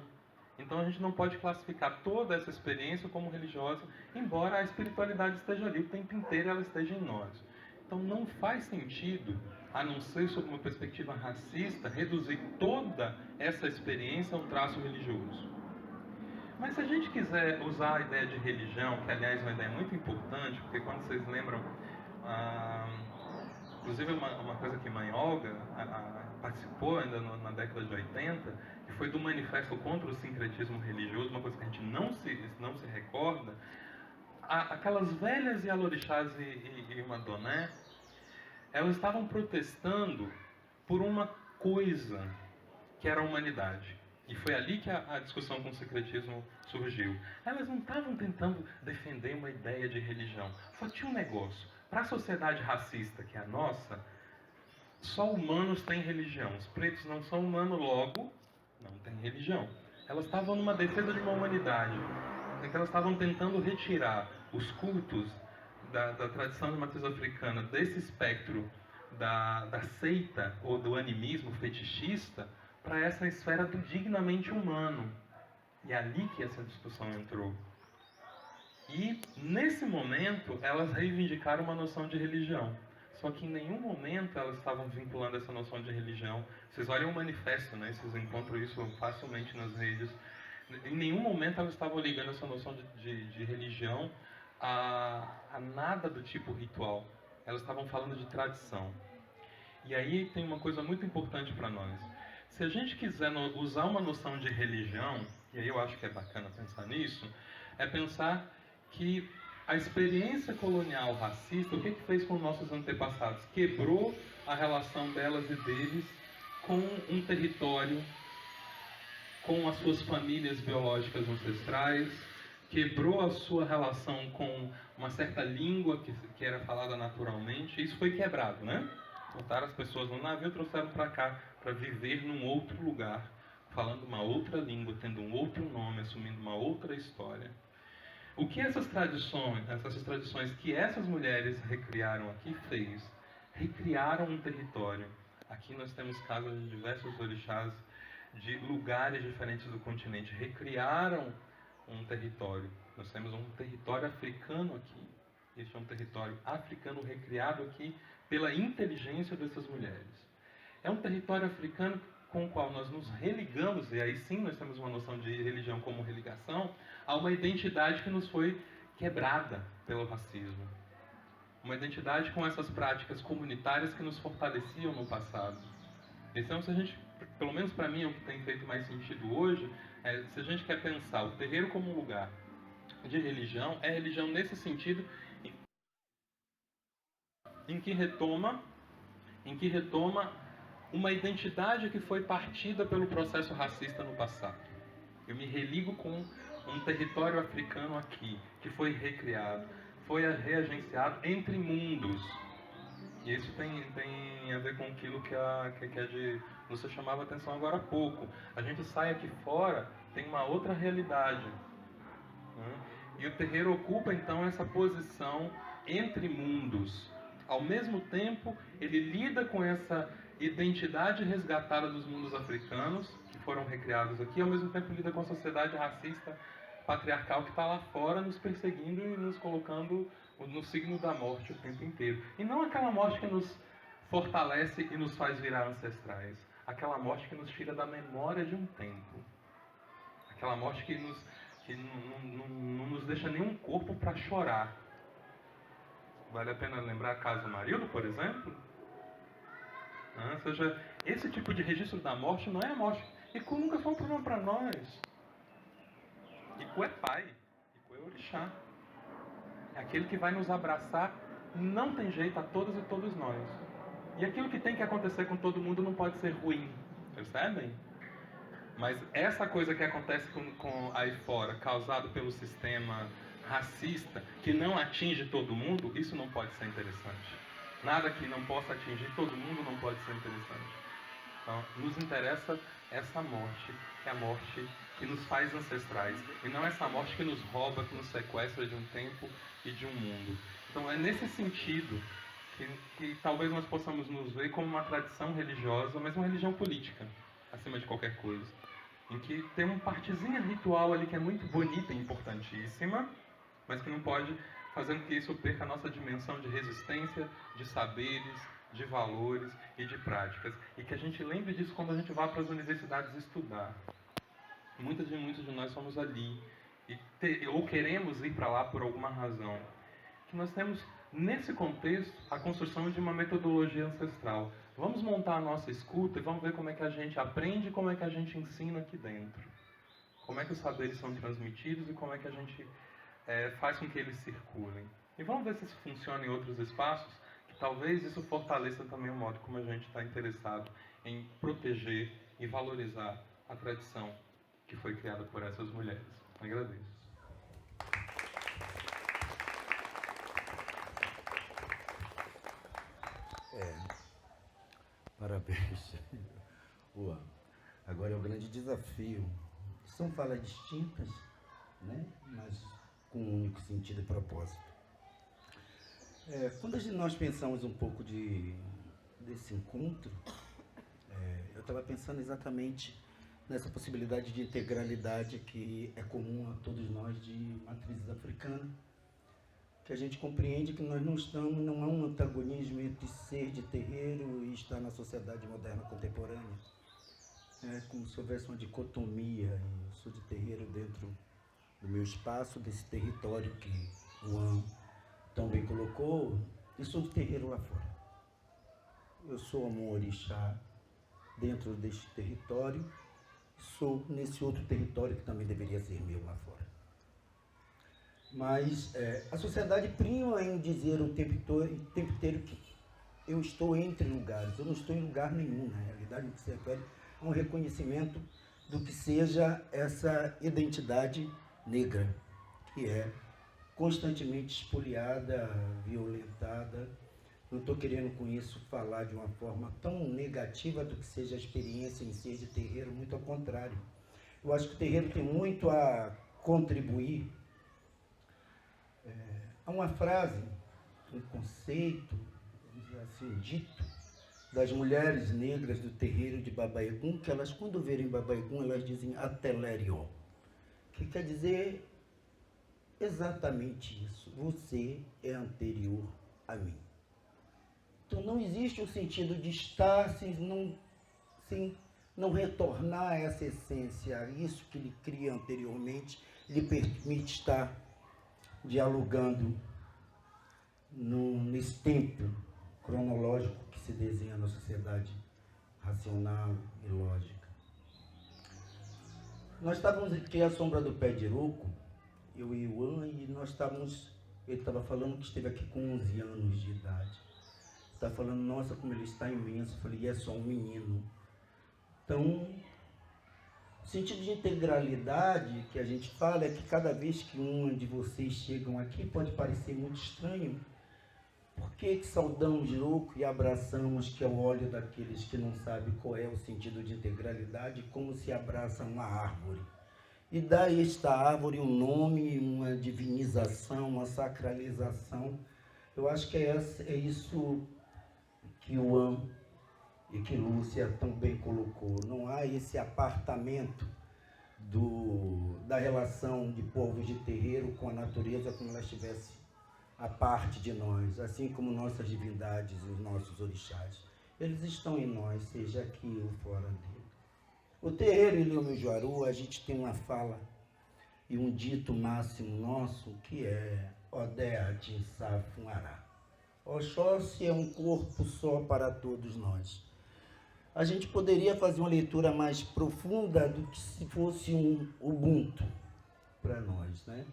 Então a gente não pode classificar toda essa experiência como religiosa, embora a espiritualidade esteja ali o tempo inteiro, ela esteja em nós. Então não faz sentido, a não ser sob uma perspectiva racista, reduzir toda essa experiência a um traço religioso. Mas se a gente quiser usar a ideia de religião, que aliás é uma ideia muito importante, porque quando vocês lembram, inclusive uma coisa que Mãe Olga participou ainda na década de 80, que foi do manifesto contra o sincretismo religioso, uma coisa que a gente não se recorda, aquelas velhas Yalorixás e Madoné, elas estavam protestando por uma coisa que era a humanidade. E foi ali que a discussão com o secretismo surgiu. Elas não estavam tentando defender uma ideia de religião. Só tinha um negócio. Para a sociedade racista, que é a nossa, só humanos têm religião. Os pretos não são humanos, logo, não têm religião. Elas estavam numa defesa de uma humanidade. Então elas estavam tentando retirar os cultos da tradição de matriz africana desse espectro da seita ou do animismo fetichista para essa esfera do dignamente humano. E é ali que essa discussão entrou. E, nesse momento, elas reivindicaram uma noção de religião. Só que em nenhum momento elas estavam vinculando essa noção de religião. Vocês olham o manifesto, né? Vocês encontram isso facilmente nas redes. Em nenhum momento elas estavam ligando essa noção de religião a nada do tipo ritual. Elas estavam falando de tradição. E aí tem uma coisa muito importante para nós. Se a gente quiser usar uma noção de religião, e aí eu acho que é bacana pensar nisso, é pensar que a experiência colonial racista, o que fez com nossos antepassados? Quebrou a relação delas e deles com um território, com as suas famílias biológicas ancestrais, quebrou a sua relação com uma certa língua que era falada naturalmente. Isso foi quebrado, né? Botaram as pessoas no navio e trouxeram para cá, para viver num outro lugar, falando uma outra língua, tendo um outro nome, assumindo uma outra história. O que essas tradições que essas mulheres recriaram aqui fez? Recriaram um território. Aqui nós temos casas de diversos orixás de lugares diferentes do continente. Recriaram um território. Nós temos um território africano aqui. Este é um território africano recriado aqui pela inteligência dessas mulheres. É um território africano com o qual nós nos religamos, e aí sim nós temos uma noção de religião como religação, a uma identidade que nos foi quebrada pelo racismo. Uma identidade com essas práticas comunitárias que nos fortaleciam no passado. Então, se a gente pelo menos para mim é o que tem feito mais sentido hoje, se a gente quer pensar o terreiro como um lugar de religião, é religião nesse sentido em que retoma uma identidade que foi partida pelo processo racista no passado. Eu me religo com um território africano aqui, que foi recriado, foi reagenciado entre mundos. E isso tem a ver com aquilo que você chamava atenção agora há pouco. A gente sai aqui fora, tem uma outra realidade. Né? E o terreiro ocupa então essa posição entre mundos. Ao mesmo tempo, ele lida com essa identidade resgatada dos mundos africanos, que foram recriados aqui, ao mesmo tempo lida com a sociedade racista patriarcal que está lá fora, nos perseguindo e nos colocando no signo da morte o tempo inteiro. E não aquela morte que nos fortalece e nos faz virar ancestrais. Aquela morte que nos tira da memória de um tempo. Aquela morte que não nos deixa nenhum corpo para chorar. Vale a pena lembrar a Casa Marildo, por exemplo? Ou seja, esse tipo de registro da morte não é a morte. Iku nunca foi um problema para nós. Iku é pai. Iku é orixá. É aquele que vai nos abraçar, não tem jeito, a todas e todos nós. E aquilo que tem que acontecer com todo mundo não pode ser ruim. Percebem? Mas essa coisa que acontece com aí fora, causado pelo sistema racista, que não atinge todo mundo, isso não pode ser interessante. Nada que não possa atingir todo mundo não pode ser interessante. Então, nos interessa essa morte, que é a morte que nos faz ancestrais, e não essa morte que nos rouba, que nos sequestra de um tempo e de um mundo. Então, é nesse sentido que talvez nós possamos nos ver como uma tradição religiosa, mas uma religião política, acima de qualquer coisa. Em que tem uma partezinha ritual ali que é muito bonita e importantíssima, mas que não pode fazer com que isso perca a nossa dimensão de resistência, de saberes, de valores e de práticas. E que a gente lembre disso quando a gente vai para as universidades estudar. Muitos de nós somos ali, ou queremos ir para lá por alguma razão. Que nós temos, nesse contexto, a construção de uma metodologia ancestral. Vamos montar a nossa escuta e vamos ver como é que a gente aprende e como é que a gente ensina aqui dentro. Como é que os saberes são transmitidos e como é que a gente faz com que eles circulem. E vamos ver se isso funciona em outros espaços, que talvez isso fortaleça também o modo como a gente está interessado em proteger e valorizar a tradição que foi criada por essas mulheres. Agradeço. Parabéns. Agora é o grande desafio. São falas distintas, né? Mas com um único sentido e propósito. Quando nós pensamos um pouco desse encontro, eu estava pensando exatamente nessa possibilidade de integralidade que é comum a todos nós de matrizes africanas, que a gente compreende que nós não há um antagonismo entre ser de terreiro e estar na sociedade moderna contemporânea. É como se houvesse uma dicotomia, eu sou de terreiro dentro do meu espaço, desse território que o Juan tão bem colocou, e sou de terreiro lá fora. Eu sou um orixá dentro deste território, sou nesse outro território que também deveria ser meu lá fora. Mas a sociedade prima em dizer o tempo inteiro que eu estou entre lugares. Eu não estou em lugar nenhum, na realidade, no que se refere a um reconhecimento do que seja essa identidade negra, que é constantemente espoliada, violentada. Não estou querendo com isso falar de uma forma tão negativa do que seja a experiência em ser de terreiro, muito ao contrário. Eu acho que o terreiro tem muito a contribuir. Há uma frase, um conceito, vamos dizer assim, dito, das mulheres negras do terreiro de Babaigun, que elas, quando verem Babaigun, elas dizem Atelério, que quer dizer exatamente isso. Você é anterior a mim. Então não existe o sentido de estar sem não retornar a essa essência, a isso que lhe cria anteriormente, lhe permite estar dialogando nesse tempo cronológico que se desenha na sociedade racional e lógica. Nós estávamos aqui à sombra do pé de Iroco, eu e o Iwan, e nós estávamos, ele estava falando que esteve aqui com 11 anos de idade. Está falando, nossa, como ele está imenso. Eu falei, e é só um menino. Então, o sentido de integralidade que a gente fala é que cada vez que um de vocês chegam aqui, pode parecer muito estranho. Por que saudamos Iroco e abraçamos, que é o óleo daqueles que não sabem qual é o sentido de integralidade, como se abraça uma árvore? E dá a esta árvore um nome, uma divinização, uma sacralização. Eu acho que é isso que o Iwan e que Lúcia tão bem colocou. Não há esse apartamento da relação de povos de terreiro com a natureza como ela estivesse a parte de nós, assim como nossas divindades e os nossos orixás. Eles estão em nós, seja aqui ou fora dele. O terreiro Ilhéu Juaru, a gente tem uma fala e um dito máximo nosso que é Odé Atinsá Funará. Oxóssi é um corpo só para todos nós. A gente poderia fazer uma leitura mais profunda do que se fosse um Ubuntu para nós, né?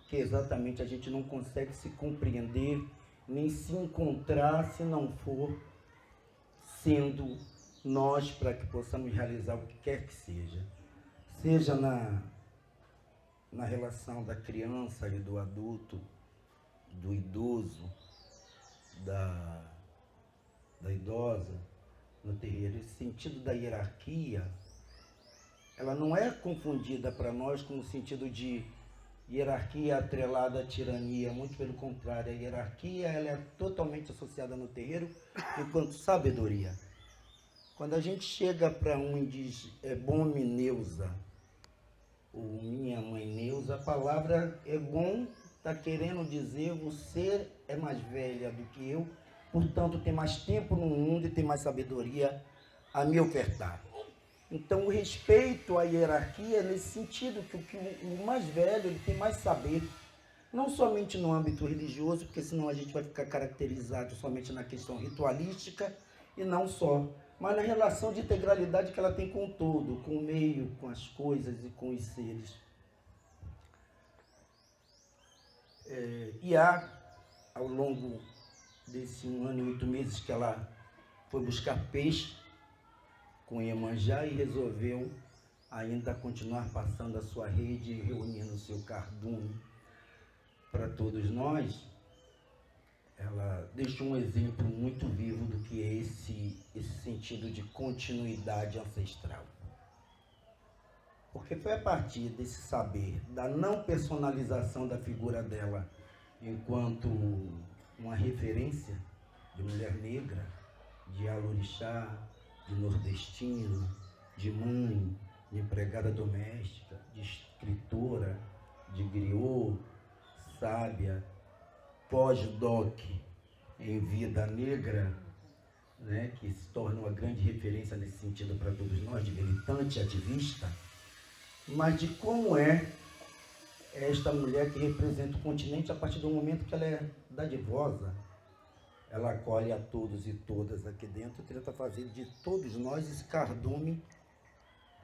Que exatamente a gente não consegue se compreender, nem se encontrar se não for sendo nós, para que possamos realizar o que quer que seja. Seja na relação da criança e do adulto, do idoso, da idosa, no terreiro. Esse sentido da hierarquia, ela não é confundida para nós com o sentido de hierarquia atrelada à tirania, muito pelo contrário. A hierarquia ela é totalmente associada no terreiro enquanto sabedoria. Quando a gente chega para um e diz Ebome Neuza, ou minha mãe Neuza, a palavra Ebom está querendo dizer você é mais velha do que eu, portanto tem mais tempo no mundo e tem mais sabedoria a me ofertar. Então, o respeito à hierarquia é nesse sentido, que o mais velho ele tem mais saber, não somente no âmbito religioso, porque senão a gente vai ficar caracterizado somente na questão ritualística, e não só, mas na relação de integralidade que ela tem com o todo, com o meio, com as coisas e com os seres. E há, ao longo desse 1 ano e 8 meses que ela foi buscar peixe, com Iemanjá e resolveu ainda continuar passando a sua rede e reunindo o seu cardume para todos nós, ela deixou um exemplo muito vivo do que é esse sentido de continuidade ancestral. Porque foi a partir desse saber, da não personalização da figura dela enquanto uma referência de mulher negra, de alorixá, de nordestino, de mãe, de empregada doméstica, de escritora, de griot, sábia, pós-doc em vida negra, né, que se torna uma grande referência nesse sentido para todos nós, de militante, ativista, mas de como é esta mulher que representa o continente a partir do momento que ela é dadivosa. Ela acolhe a todos e todas aqui dentro, tenta fazer de todos nós esse cardume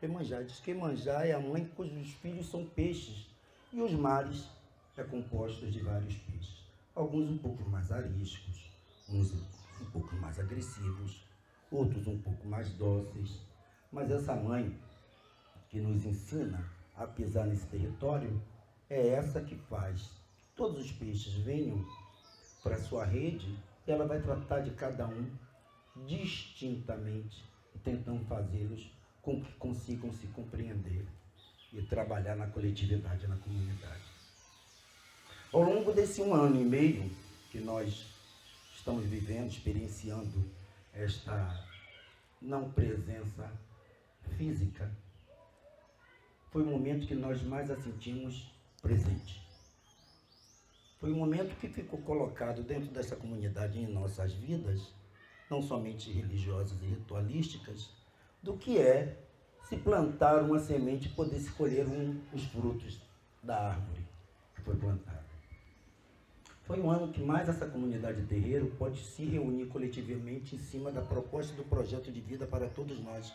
Iemanjá. Diz que Iemanjá é a mãe cujos filhos são peixes, e os mares é compostos de vários peixes. Alguns um pouco mais ariscos, uns um pouco mais agressivos, outros um pouco mais dóceis. Mas essa mãe que nos ensina a pisar nesse território é essa que faz que todos os peixes venham para a sua rede. Ela vai tratar de cada um distintamente, tentando fazê-los com que consigam se compreender e trabalhar na coletividade, na comunidade. Ao longo desse 1 ano e meio que nós estamos vivendo, experienciando esta não presença física, foi o momento que nós mais a sentimos presente. Foi um momento que ficou colocado dentro dessa comunidade em nossas vidas, não somente religiosas e ritualísticas, do que é se plantar uma semente e poder se colher os frutos da árvore que foi plantada. Foi um ano que mais essa comunidade terreiro pode se reunir coletivamente em cima da proposta do projeto de vida para todos nós,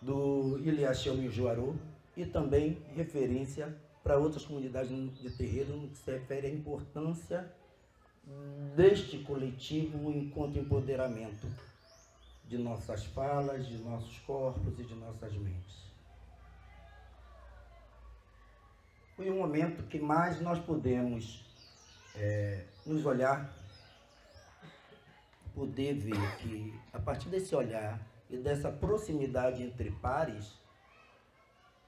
do Iliaxel Mijuarô, e também referência para outras comunidades de terreiro no que se refere à importância deste coletivo enquanto empoderamento de nossas falas, de nossos corpos e de nossas mentes. Foi um momento que mais nós podemos nos olhar, poder ver que, a partir desse olhar e dessa proximidade entre pares,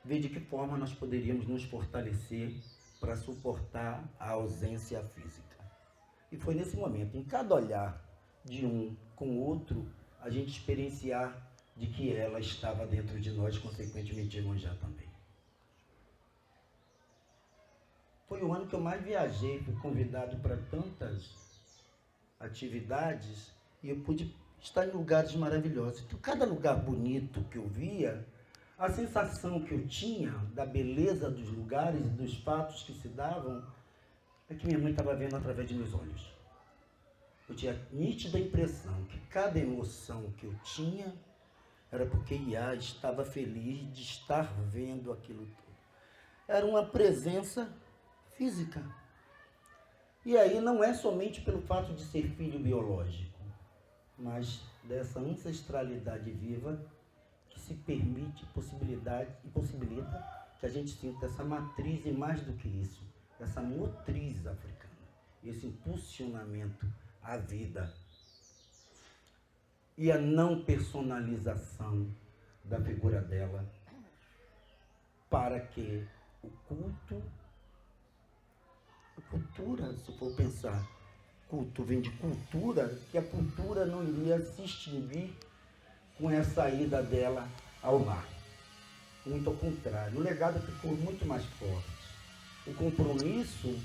ver de que forma nós poderíamos nos fortalecer para suportar a ausência física. E foi nesse momento, em cada olhar de um com o outro, a gente experienciar de que ela estava dentro de nós, consequentemente Iemanjá também. Foi o ano que eu mais viajei, fui convidado para tantas atividades e eu pude estar em lugares maravilhosos. Então, cada lugar bonito que eu via, a sensação que eu tinha da beleza dos lugares e dos fatos que se davam, é que minha mãe estava vendo através de meus olhos. Eu tinha a nítida impressão que cada emoção que eu tinha era porque Iá estava feliz de estar vendo aquilo tudo. Era uma presença física. E aí não é somente pelo fato de ser filho biológico, mas dessa ancestralidade viva que se permite e possibilita que a gente sinta essa matriz e, mais do que isso, essa motriz africana, esse impulsionamento à vida e a não personalização da figura dela, para que o culto, a cultura, se for pensar, culto vem de cultura, que a cultura não iria se extinguir com essa ida dela ao mar. Muito ao contrário, o legado ficou muito mais forte. O compromisso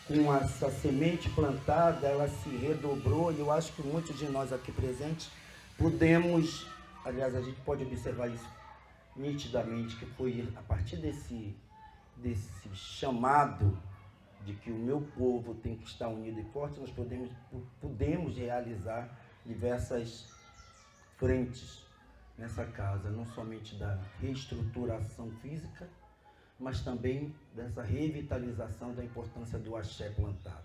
com essa semente plantada, ela se redobrou, e eu acho que muitos de nós aqui presentes podemos, aliás, a gente pode observar isso nitidamente, que foi a partir desse chamado de que o meu povo tem que estar unido e forte, nós podemos realizar diversas frentes nessa casa, não somente da reestruturação física, mas também dessa revitalização da importância do axé plantado.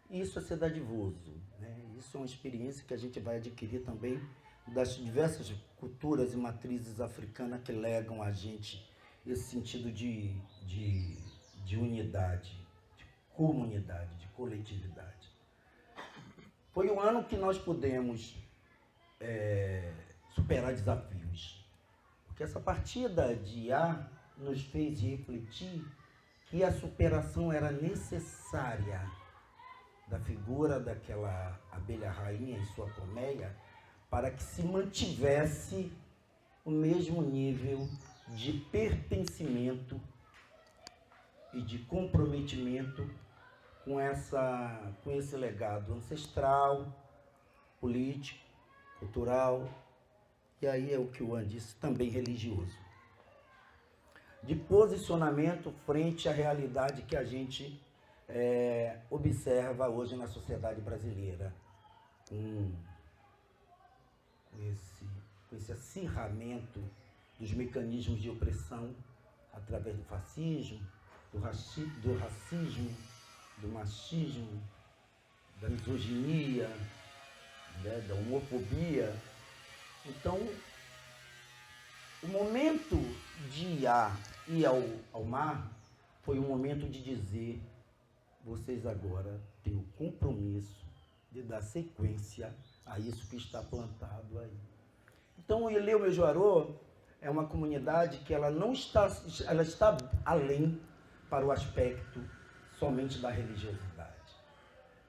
Isso é ser dadivoso, né? Isso é uma experiência que a gente vai adquirir também das diversas culturas e matrizes africanas que legam a gente esse sentido de unidade, de comunidade, de coletividade. Foi um ano que nós pudemos superar desafios, porque essa partida de Iá nos fez refletir que a superação era necessária da figura daquela abelha rainha em sua colmeia, para que se mantivesse o mesmo nível de pertencimento e de comprometimento com esse legado ancestral, político, cultural, e aí é o que o Juan disse, também religioso. De posicionamento frente à realidade que a gente observa hoje na sociedade brasileira, com esse acirramento dos mecanismos de opressão através do fascismo, do racismo, do machismo, da misoginia, né, da homofobia. Então, o momento de ir ao mar foi um momento de dizer: vocês agora têm o compromisso de dar sequência a isso que está plantado aí. Então, o Ilhéu Mijuarô é uma comunidade que ela está além para o aspecto somente da religiosidade.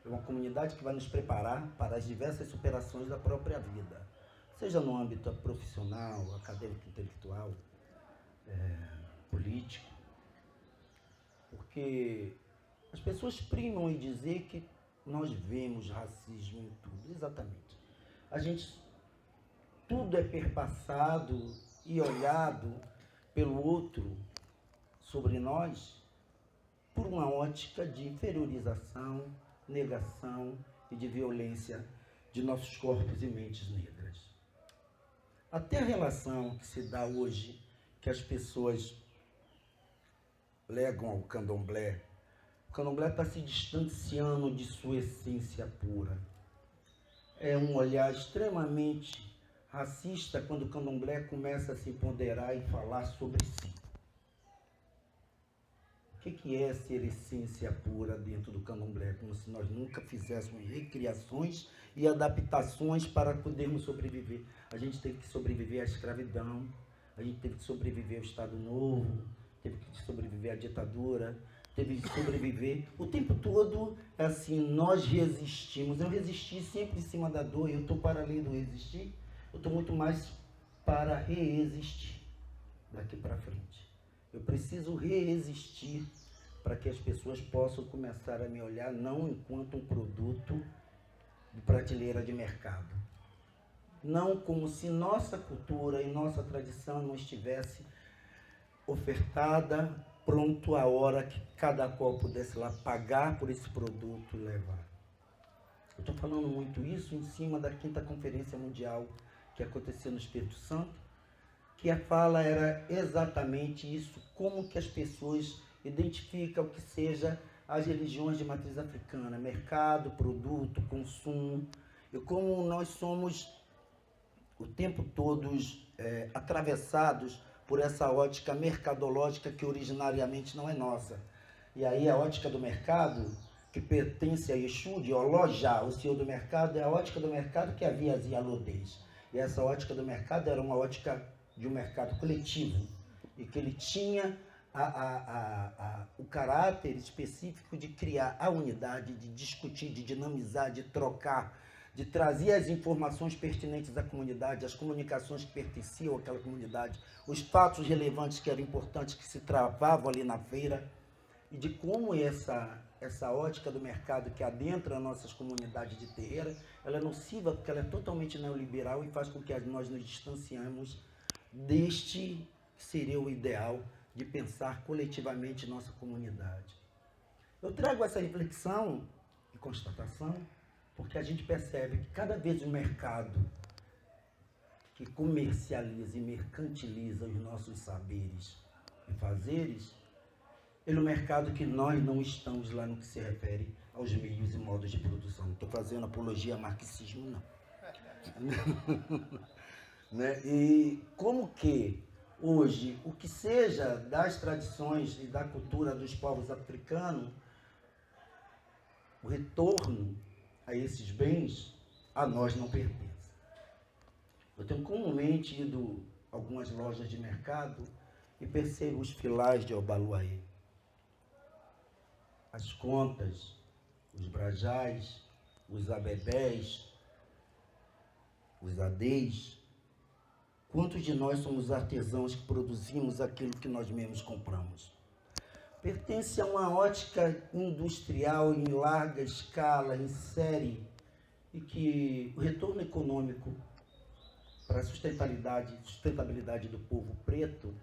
É uma comunidade que vai nos preparar para as diversas superações da própria vida, seja no âmbito profissional, acadêmico, intelectual, político, porque as pessoas primam em dizer que nós vemos racismo em tudo. Exatamente. Tudo é perpassado e olhado pelo outro sobre nós por uma ótica de inferiorização, negação e de violência de nossos corpos e mentes negras. Até a relação que se dá hoje, que as pessoas legam ao candomblé, o candomblé está se distanciando de sua essência pura. É um olhar extremamente racista quando o candomblé começa a se empoderar e falar sobre si. O que é ser essência pura dentro do candomblé? Como se nós nunca fizéssemos recriações e adaptações para podermos sobreviver. A gente teve que sobreviver à escravidão, a gente teve que sobreviver ao Estado Novo, teve que sobreviver à ditadura, teve que sobreviver. O tempo todo, assim, nós resistimos. Eu resisti sempre em cima da dor, eu estou para além do resistir, eu estou muito mais para reexistir daqui para frente. Eu preciso reexistir para que as pessoas possam começar a me olhar não enquanto um produto de prateleira de mercado. Não como se nossa cultura e nossa tradição não estivesse ofertada, pronto a hora que cada qual pudesse lá pagar por esse produto e levar. Eu estou falando muito isso em cima da 5ª Conferência Mundial que aconteceu no Espírito Santo, que a fala era exatamente isso, como que as pessoas identificam o que seja as religiões de matriz africana, mercado, produto, consumo, e como nós somos o tempo todos atravessados por essa ótica mercadológica que originariamente não é nossa. E aí a ótica do mercado, que pertence a Exu, de Olojá, o senhor do mercado, é a ótica do mercado que havia a Lodez. E essa ótica do mercado era uma ótica de um mercado coletivo, e que ele tinha o caráter específico de criar a unidade, de discutir, de dinamizar, de trocar, de trazer as informações pertinentes à comunidade, as comunicações que pertenciam àquela comunidade, os fatos relevantes que eram importantes, que se travavam ali na feira, e de como essa ótica do mercado que adentra as nossas comunidades de terreira, ela é nociva porque ela é totalmente neoliberal e faz com que nós nos distanciemos deste que seria o ideal de pensar coletivamente nossa comunidade. Eu trago essa reflexão e constatação porque a gente percebe que cada vez o mercado que comercializa e mercantiliza os nossos saberes e fazeres, ele é um mercado que nós não estamos lá no que se refere aos meios e modos de produção. Não estou fazendo apologia a marxismo, não. Né? E como que hoje, o que seja das tradições e da cultura dos povos africanos, o retorno a esses bens, a nós não pertence. Eu tenho comumente ido a algumas lojas de mercado e percebo os filais de Obaluaê, as contas, os brajás, os abebés, os adês. Quantos de nós somos artesãos que produzimos aquilo que nós mesmos compramos? Pertence a uma ótica industrial em larga escala, em série, e que o retorno econômico para a sustentabilidade do povo preto,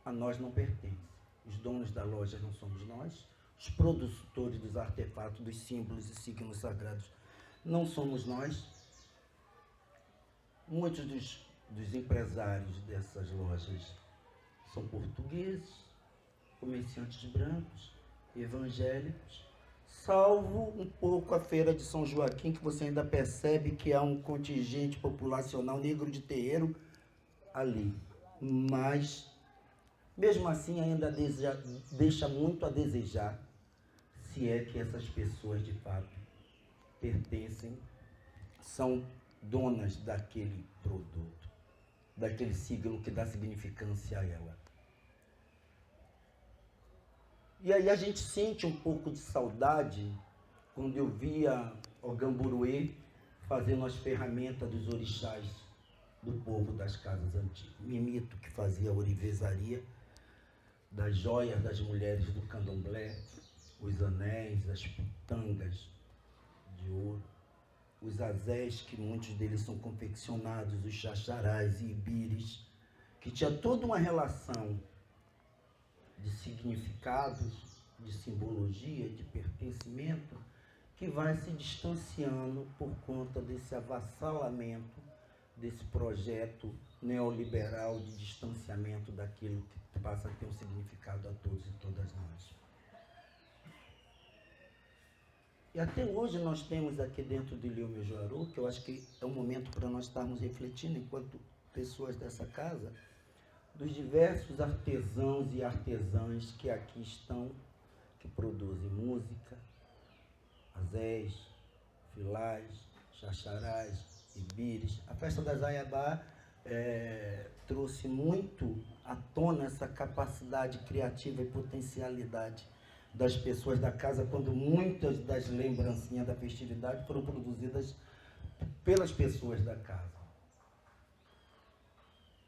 a nós não pertence. Os donos da loja não somos nós, os produtores dos artefatos, dos símbolos e signos sagrados não somos nós. Muitos dos empresários dessas lojas são portugueses, comerciantes brancos, evangélicos, salvo um pouco a feira de São Joaquim, que você ainda percebe que há um contingente populacional negro de terreiro ali. Mas, mesmo assim, ainda deixa muito a desejar, se é que essas pessoas, de fato, pertencem, são donas daquele produto, daquele signo que dá significância a ela. E aí a gente sente um pouco de saudade quando eu via Ogamburuê fazendo as ferramentas dos orixás do povo das casas antigas. Mimito, que fazia a orivesaria das joias das mulheres do candomblé, os anéis, as pitangas de ouro, os azés, que muitos deles são confeccionados, os xaxarás e ibires, que tinha toda uma relação de significados de simbologia, de pertencimento, que vai se distanciando por conta desse avassalamento, desse projeto neoliberal de distanciamento daquilo que passa a ter um significado a todos e todas nós. E até hoje nós temos aqui dentro de Ilhéu Mejoaru, que eu acho que é um momento para nós estarmos refletindo, enquanto pessoas dessa casa, dos diversos artesãos e artesãs que aqui estão, que produzem música, azés, filás, xaxarás, ibires. A festa das Ayabá trouxe muito à tona essa capacidade criativa e potencialidade das pessoas da casa, quando muitas das lembrancinhas da festividade foram produzidas pelas pessoas da casa.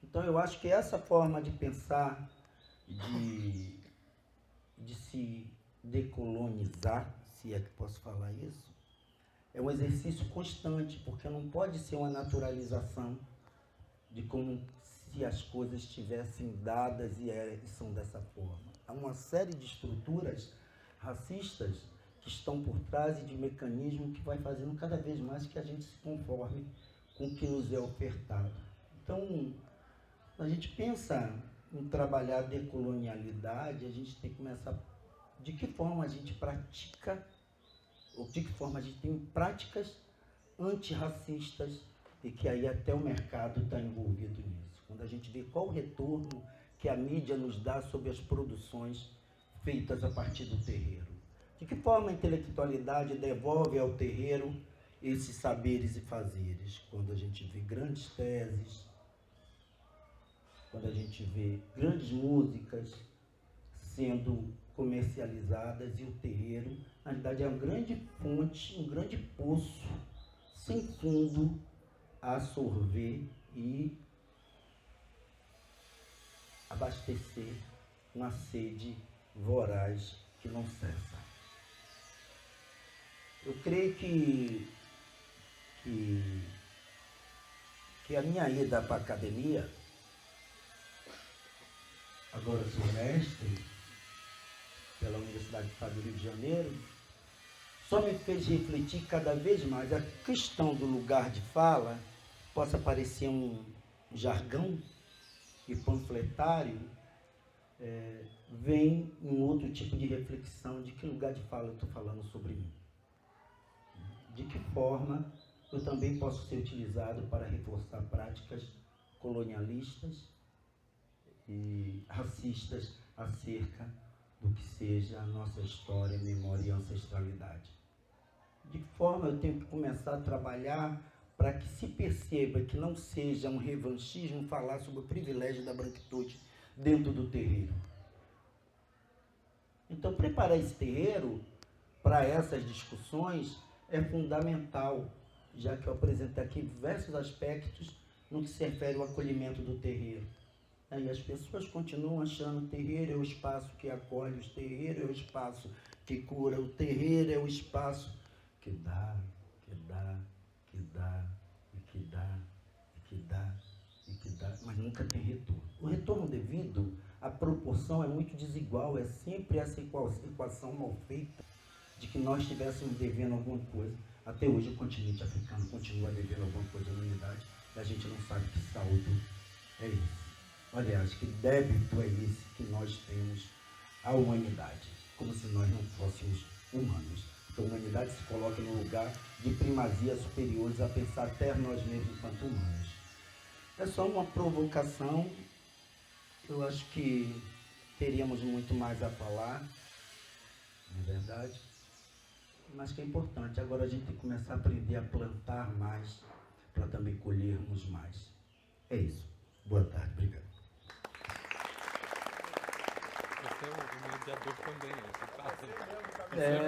Então eu acho que essa forma de pensar, de se decolonizar, se é que posso falar isso, é um exercício constante, porque não pode ser uma naturalização de como se as coisas estivessem dadas e são dessa forma. Há uma série de estruturas racistas que estão por trás e de mecanismo que vai fazendo cada vez mais que a gente se conforme com o que nos é ofertado. Então, a gente pensa em trabalhar a decolonialidade, a gente tem que começar de que forma a gente pratica, ou de que forma a gente tem práticas antirracistas, e que aí até o mercado está envolvido nisso. Quando a gente vê qual o retorno que a mídia nos dá sobre as produções feitas a partir do terreiro. De que forma a intelectualidade devolve ao terreiro esses saberes e fazeres? Quando a gente vê grandes teses, quando a gente vê grandes músicas sendo comercializadas, e o terreiro, na verdade, é uma grande fonte, um grande poço sem fundo a sorver e abastecer uma sede voraz que não cessa. Eu creio que a minha ida para a academia, agora sou mestre pela Universidade do Estado do Rio de Janeiro, só me fez refletir cada vez mais. A questão do lugar de fala possa parecer um jargão e panfletário, vem um outro tipo de reflexão de que lugar de fala eu estou falando sobre mim. De que forma eu também posso ser utilizado para reforçar práticas colonialistas e racistas acerca do que seja a nossa história, memória e ancestralidade. De que forma eu tenho que começar a trabalhar para que se perceba que não seja um revanchismo falar sobre o privilégio da branquitude dentro do terreiro. Então, preparar esse terreiro para essas discussões é fundamental, já que eu apresento aqui diversos aspectos no que se refere ao acolhimento do terreiro. E as pessoas continuam achando o terreiro é o espaço que acolhe, o terreiro é o espaço que cura, o terreiro é o espaço que dá, que dá, que dá, e que dá, e que dá, e que dá, mas nunca tem retorno. O retorno devido, a proporção é muito desigual, é sempre essa equação mal feita de que nós estivéssemos devendo alguma coisa. Até hoje o continente africano continua devendo alguma coisa na humanidade e a gente não sabe que saldo é esse. Aliás, que débito é esse que nós temos à humanidade, como se nós não fôssemos humanos. Porque a humanidade se coloca no lugar de primazia superiores a pensar até nós mesmos enquanto humanos. É só uma provocação, eu acho que teríamos muito mais a falar, não é verdade? Mas que é importante, agora a gente tem que começar a aprender a plantar mais, para também colhermos mais. É isso. Boa tarde, obrigado. Você é o mediador também,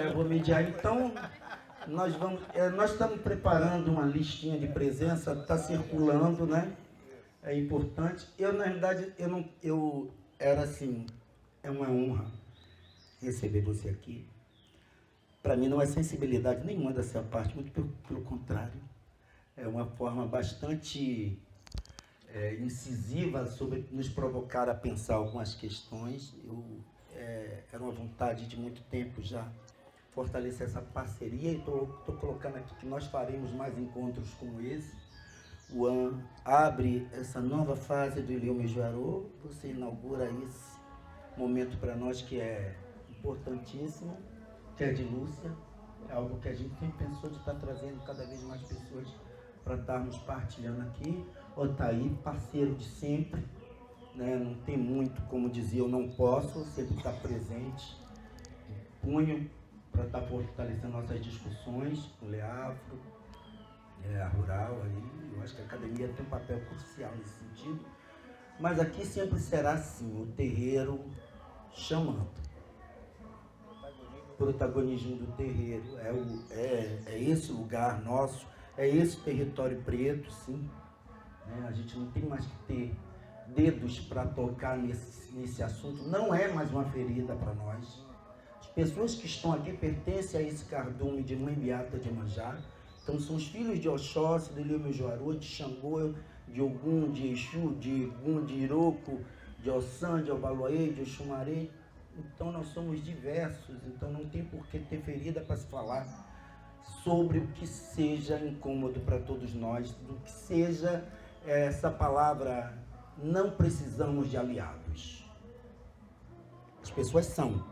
eu vou mediar. Então, nós estamos preparando uma listinha de presença, está circulando, né? É importante. Eu, na verdade, era assim, é uma honra receber você aqui. Para mim não é sensibilidade nenhuma da sua parte, muito pelo contrário. É uma forma bastante incisiva sobre nos provocar a pensar algumas questões. era uma vontade de muito tempo já fortalecer essa parceria, e estou colocando aqui que nós faremos mais encontros como esse. O AN abre essa nova fase do Ilhéu Mejuarô, você inaugura esse momento para nós que é importantíssimo, que é de Lúcia, é algo que a gente sempre pensou de estar trazendo cada vez mais pessoas para estarmos partilhando aqui. Otaí, parceiro de sempre, né? Não tem muito como dizer eu não posso, sempre estar presente, punho para estar fortalecendo nossas discussões, o Leafro, a Rural, aí, eu acho que a academia tem um papel crucial nesse sentido, mas aqui sempre será assim, o terreiro chamando. O protagonismo do terreiro é esse lugar nosso, é esse território preto, sim. Né? A gente não tem mais que ter dedos para tocar nesse assunto, não é mais uma ferida para nós. As pessoas que estão aqui pertencem a esse cardume de Mãe Beata de Iemanjá. Então são os filhos de Oxóssi, de Ilhéu Mejuarô, de Xangô, de Ogum, de Exu, de Ogum, de Iroko, de Ossã, de Obaloaê, de Oxumaré. Então nós somos diversos, então não tem por que ter ferida para se falar sobre o que seja incômodo para todos nós, do que seja essa palavra, não precisamos de aliados. As pessoas são.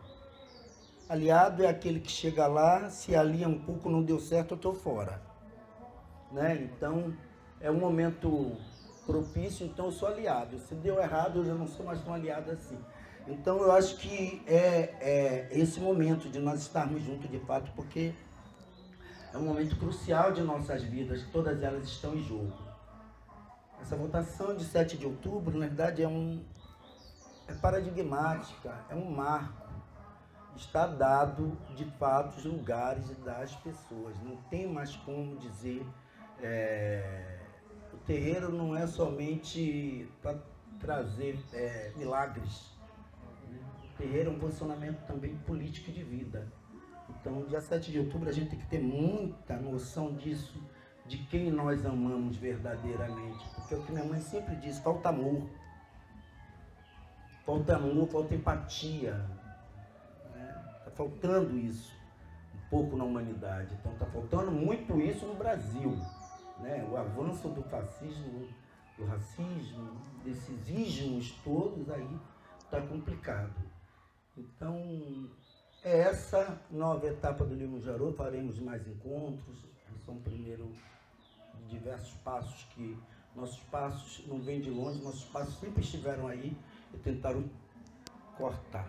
Aliado é aquele que chega lá, se alia um pouco, não deu certo, eu estou fora. Né? Então, é um momento propício, então eu sou aliado. Se deu errado, eu já não sou mais tão aliado assim. Então, eu acho que é esse momento de nós estarmos juntos de fato, porque é um momento crucial de nossas vidas, todas elas estão em jogo. Essa votação de 7 de outubro, na verdade, é paradigmática, é um marco. Está dado, de fato, os lugares das pessoas. Não tem mais como dizer... o terreiro não é somente para trazer milagres. O terreiro é um posicionamento também político de vida. Então, dia 7 de outubro, a gente tem que ter muita noção disso, de quem nós amamos verdadeiramente. Porque é o que minha mãe sempre diz, falta amor. Falta amor, falta empatia. Está faltando isso um pouco na humanidade. Então está faltando muito isso no Brasil. Né? O avanço do fascismo, do racismo, desses ismos todos aí, está complicado. Então, é essa nova etapa do Ilhéu Mejuarô. Faremos mais encontros. São primeiro de diversos passos que nossos passos não vêm de longe, nossos passos sempre estiveram aí e tentaram cortar.